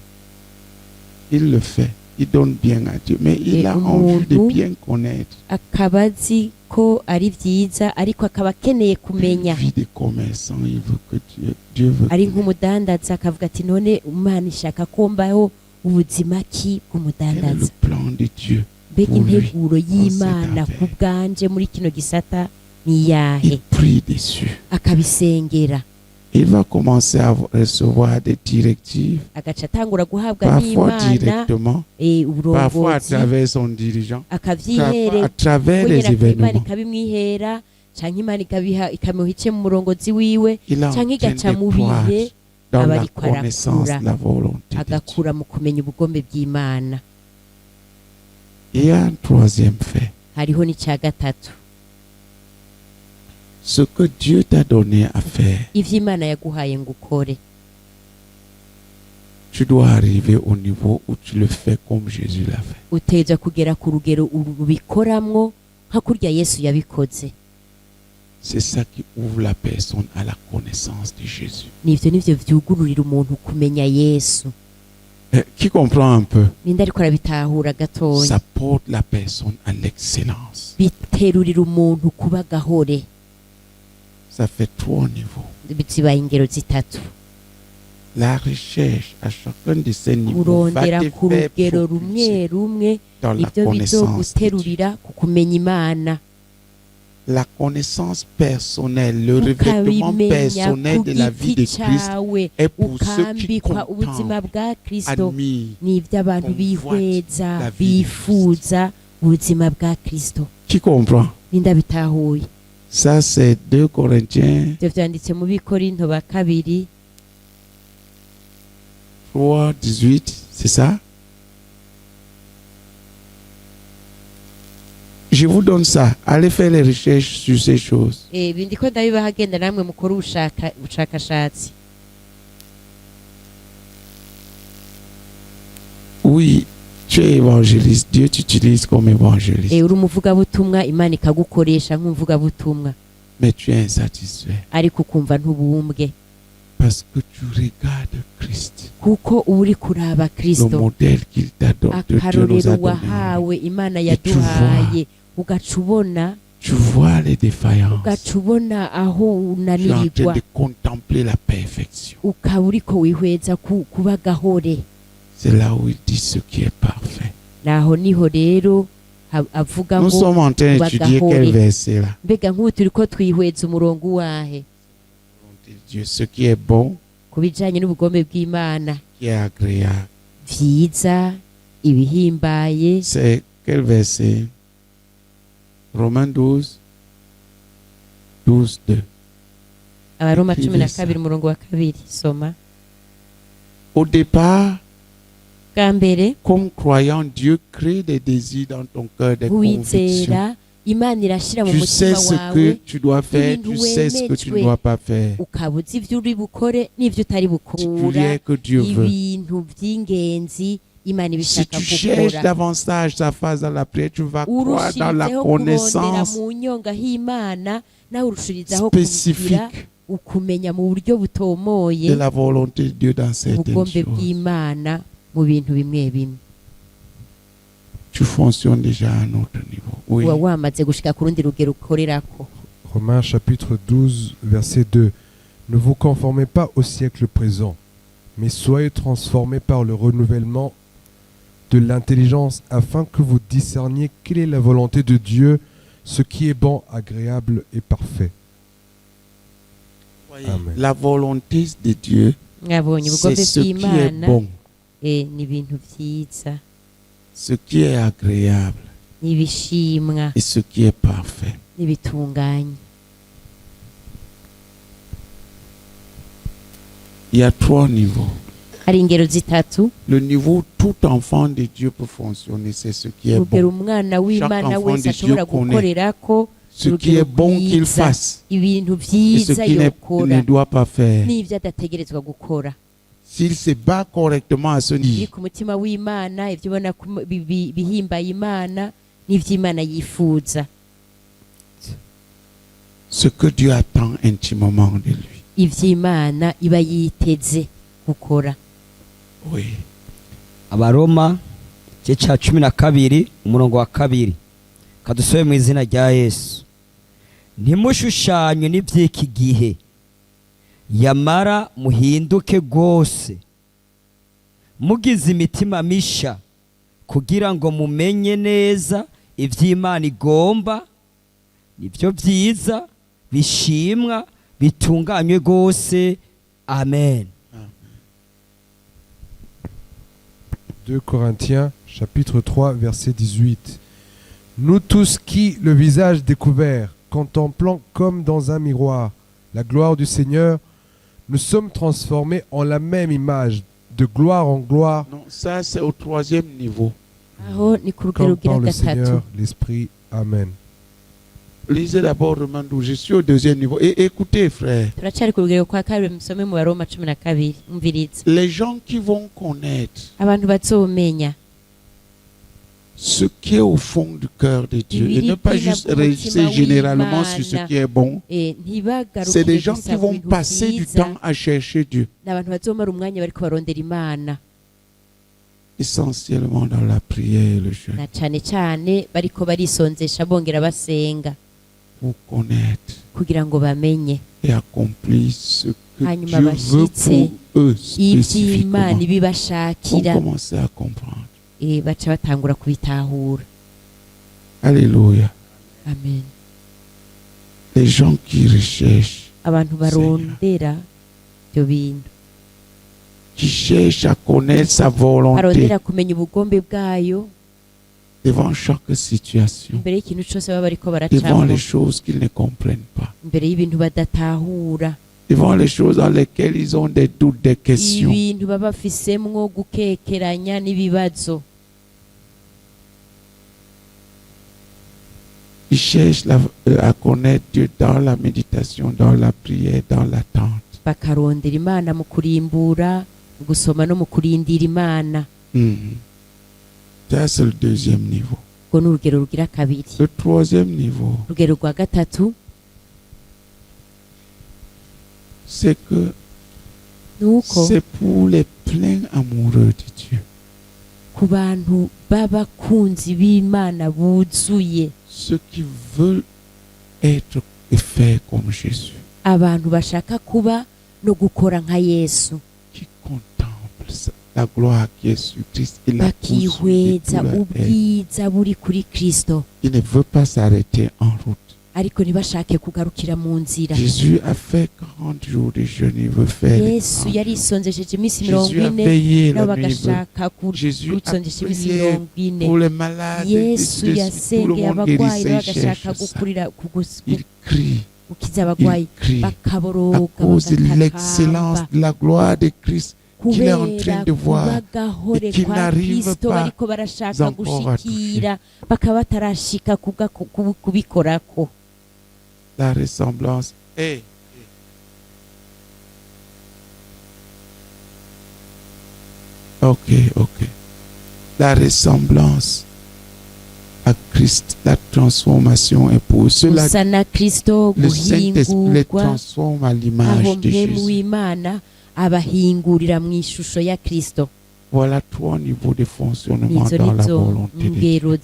Il le fait. Il donne bien à Dieu. Mais il Et a envie de umuntu bien connaître. akaba azi ko ari byiza, ariko akaba akeneye Une kumenya. vie de commerçant. Il veut que Dieu veut Ari qu'il ait. nk'umudandaza akavuga ati none Imana ishaka ko mbaho ubuzima ki Quel est le bw'umudandaza? plan de Dieu? Mbega pour lui, integuro y'Imana cette ku bwanje muri kino gisata ni iyahe? Il prie dessus. Akabisengera, Il va commencer à recevoir des directives. agaca atangura guhabwa Parfois n'Imana directement. Parfois à uburongozi, travers son dirigeant. À akavyihere travers les kugira ko Imana événements. ikabimwihera, canke Imana ikamuha ice mu murongozi wiwe, Il a canke en train igaca de mu croire bihe dans aba la ariko connaissance arakura, de la volonté de Dieu. agakura mu kumenya ubugombe bw'Imana. Il y a un troisième fait. Hariho n'icya gatatu, Ce que Dieu t'a donné à faire, ivyo Imana yaguhaye ngo ukore, tu dois arriver au niveau où tu le fais comme Jésus l'a fait. utegerezwa kugera ku rugero ubikoramwo nka kurya Yesu yabikoze. C'est ça qui ouvre la personne à la connaissance de Jésus. nivyo nivyo vyugururira umuntu kumenya Yesu. Qui comprend un peu? Ninde ariko arabitahura gatoya. Ça porte la personne à l'excellence. Biterurira umuntu kuba gahore. Ça fait 3 niveaux. Zibaye ingero zitatu. La recherche à chacun de ces niveaux va Kurondera te ku faire rugero rumwe propulser rumwe dans la nivyo connaissance de Dieu. bizoguterurira ku kumenya Imana. La connaissance personnelle, le revêtement Ukabimenya personnel ku de la vie de giti Christ cawe, est pour ceux qui ukambikwa ubuzima contemplent, bwa Kristo. admirent, Nivyo abantu convoitent bihweza la vie de bifuza ubuzima bwa Kristo. Qui comprend? Ninde bitahuye. Ça, c'est 2 Corinthiens Ivyo vyanditse mu Bikorinto ba kabiri 3, 18, c'est ça? Je vous donne ça. Allez faire les recherches sur ces choses. ndiko ndabibaha agenda namwe mukora ubushakashatsi. Oui, tu es évangéliste. Dieu t'utilise comme évangéliste. Uri umuvugabutumwa Imana ikagukoresha nk'umuvugabutumwa, Mais tu es insatisfait. ariko ukumva ntubumbwe Parce que tu regardes Christ. kuko uba uri kuraba Le Kristo, modèle qu'il t'a donné. Dieu nous akarorero a donné. wahawe Imana Et tu yaduhaye, ugaca ubona Tu vois les défaillances. ugaca ubona aho Tu es en train unanirirwa, de contempler la perfection. ukaba uriko wihweza kuba gahore. C'est là où il dit ce qui est parfait. Naho niho rero avuga Nous ngo sommes en train d'étudier bagahore. quel verset là. mbega nk'ubu turiko twihweza umurongo wahe Dieu, ce qui est bon, ku bijanye n'ubugombe bw'Imana, qui est agréable. vyiza, ibihimbaye. C'est quel verset? Romains 12, 12, 2. Abaroma Écrivez 12 umurongo wa 2 soma. Au départ, Bwa mbere comme croyant, Dieu crée des désirs dans ton cœur, des convictions. wizera Imana irashira mu Tu sais mutima ce wawe, que tu dois faire, ibintu tu sais ce que tu ne wemejwe. dois pas faire. ukaba uzi ivyo uri bukore n'ivyo utari bukura, Particulier que Dieu veut. ibintu vy'ingenzi Imana Si ibishaka tu cherches gukora. davantage sa face dans la prière, tu vas croire dans la Urushizeho kurondera connaissance mu nyonga h'Imana, nawe urushirizaho kugira spécifique ukumenya mu buryo butomoye de la volonté de Dieu dans certaines ubugombe choses. bw'Imana mu bintu bimwe bimwe. Tu fonctionnes déjà à un autre niveau. Oui. uba wamaze gushika ku rundi rugero ukorerako. Romains chapitre 12, verset 2. Ne vous conformez pas au siècle présent, mais soyez transformés par le renouvellement de l'intelligence afin que vous discerniez quelle est la volonté de Dieu, ce qui est bon, agréable et parfait. Voyez, Amen. la volonté de Dieu, mwabonye c'est ubugombe ce qui est bw'Imana bon, ni ibintu vyiza, ce qui est agréable n'ibishimwa, et ce qui est parfait. n'ibitunganye. Il y a 3 niveaux. Hari ingero zitatu. Le niveau où tout enfant de Dieu peut fonctionner, c'est ce qui est urugero bon. umwana w'Imana enfant wese de ashobora Dieu connaît gukorerako, Ce qui est bon qu'il fasse ibintu et ce vyiza qu'il ne yokora doit pas faire. n'ivyo adategerezwa gukora. S'il se bat correctement à ce biri niveau, ku mutima w'Imana, ivyo ubona bihimbaye Imana n'ivy'Imana yifuza, ce que Dieu attend intimement de lui. ivy'Imana iba yiteze gukora. Oui. Abaroma igice cya 12 umurongo wa 2. Kadusome mu izina rya Yesu. Ntimushushanywe n'ivy'iki gihe, yamara muhinduke rwose, mugize imitima misha, kugira ngo mumenye neza ivy'Imana igomba, nivyo vyiza, bishimwa, bitunganywe rwose. Amen. 2 Corinthiens chapitre 3 verset 18. Nous tous qui, le visage découvert, contemplant comme dans un miroir la gloire du Seigneur, nous sommes transformés en la même image, de gloire en gloire, Non, ça c'est au 3e niveau. Aho ni ku rugero comme rugira par le gatatu. Seigneur l'Esprit. Amen. Lisez d'abord Romains 12. Je suis au 2e niveau. Et écoutez, frère, Turacari ku rugero kwa kabiri, musome mu Baroma 12. Umviriza. les gens qui vont connaître Abantu bazomenya ce qui est au fond du cœur de Dieu et ne pas juste rester généralement sur ce qui est bon. C'est des gens qui vont passer du temps à chercher Dieu. Essentiellement dans la prière et le jeûne. Pour connaître et accomplir ce que Dieu veut pour eux spécifiquement. Pour commencer à comprendre. Alléluia. Amen. Les gens qui recherchent, qui cherchent à connaître sa volonté devant chaque situation, devant les choses qu'ils ne comprennent pas, devant les choses dans lesquelles ils ont des doutes, des questions. Ils cherchent à connaître Dieu dans la méditation, dans la prière, dans l'attente. Ça, c'est le deuxième niveau. Le troisième niveau, c'est que c'est pour les pleins amoureux de Dieu. Ceux qui veulent être et faire comme Jésus. Qui contemplent la gloire qui est sur Christ et la poursuite de leur être. Il ne veut pas s'arrêter en route. Jésus a fait 40 jours de jeûne, il veut faire les 40 jours. Jésus a veillé la nuit. Jésus a prié pour les malades, tout le monde guérissé cherche ça. Il crie à cause de l'excellence, de la gloire de Christ qu'il est en train de voir et qu'il n'arrive pas encore à toucher. La ressemblance est ok. La ressemblance à Christ, la transformation est pour cela. Le Saint-Esprit les transforme à l'image de Jésus. Voilà 3 niveaux de fonctionnement dans la volonté de Dieu.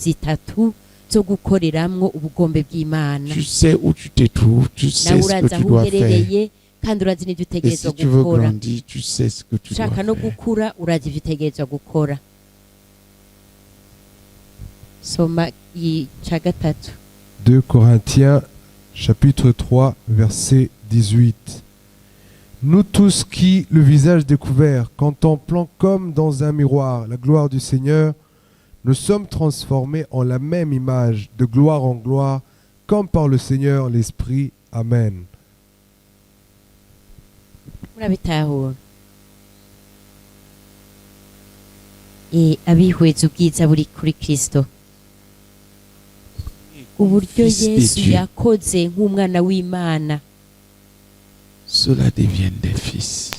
Tu sais où tu te trouves, tu sais ce que tu dois faire. Et si tu veux grandir, tu sais ce que tu dois faire. Soma 2 Corinthiens chapitre 3 verset 18. Nous tous qui, le visage découvert, contemplant comme dans un miroir la gloire du Seigneur, nous sommes transformés en la même image, de gloire en gloire, comme par le Seigneur l'Esprit. Amen. Abihweza ubwiza buri kuri Kristo. Uburyo Yesu yakoze nk'umwana w'Imana. Cela devient des fils.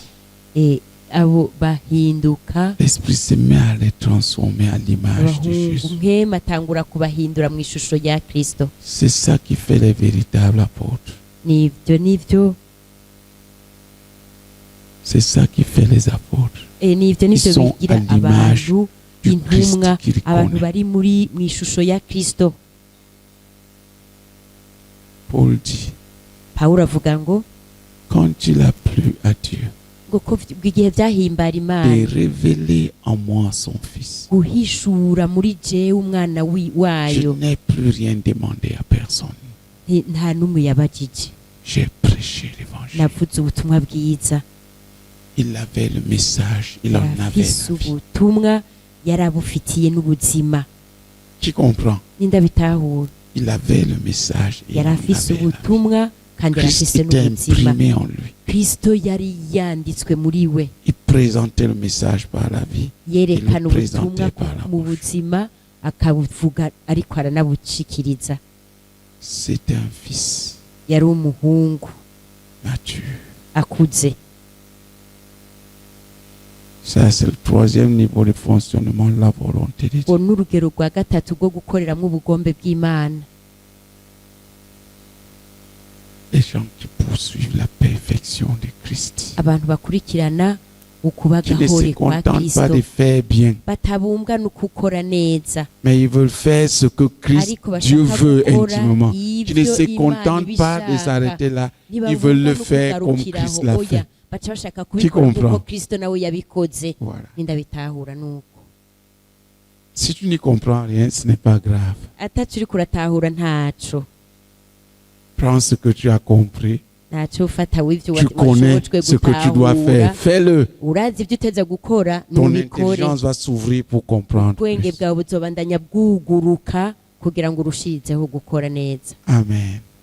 Abo bahinduka. L'Esprit se met à les transformer à l'image de Jésus. Atangura kubahindura mu ishusho ya Kristo. C'est ça qui fait les véritables apôtres. Nivyo. C'est ça qui fait les apôtres. Ils sont à l'image du Christ qu'ils connaissent. Paul dit, quand il a plu à Dieu de révéler en moi son Fils, je n'ai plus rien demandé à personne. J'ai prêché l'évangile. Il avait le message, il en avait la vie. Qui comprend? Il avait le message, il en avait la vie. Christ était imprimé en lui. Il présentait le message par la vie. Il le présentait par la bouche. C'était un fils mature. Ça, c'est le troisième niveau de fonctionnement de la volonté de Dieu. ngo n'urugero rwa gatatu rwo gukoreramo ubugombe bw'imana. Les gens qui poursuivent la perfection de Christ. abantu bakurikirana ukuba Qui ne se gahore kwa contentent pas kristo de faire bien, batabumbwa no gukora neza, mais ils veulent faire ce que Christ, ariko Dieu bashaka veut gukora intimement. Qui ne ivyo se imana contentent pas de ibishaka. s'arrêter là. Ntibabumva Ils veulent le no faire comme kugarukiraho, Christ l'a oya, fait. baca bashaka Qui kubikora comprend? nk'uko kristo nawe yabikoze. Voilà. Ndabitahura nuko Si tu n'y comprends rien, ce n'est pas grave. ataco uriko uratahura ntaco Prends ce que tu as compris. ntaco ufata w'ivyo Tu connais washobojwe ce que tu dois faire. gutahura, Fais-le. urazi ivyo uteza gukora Ton nubikore, intelligence va s'ouvrir pour comprendre. ubwenge plus. bwawe buzobandanya bwuguruka kugira ngo urushirizeho gukora neza. Amen.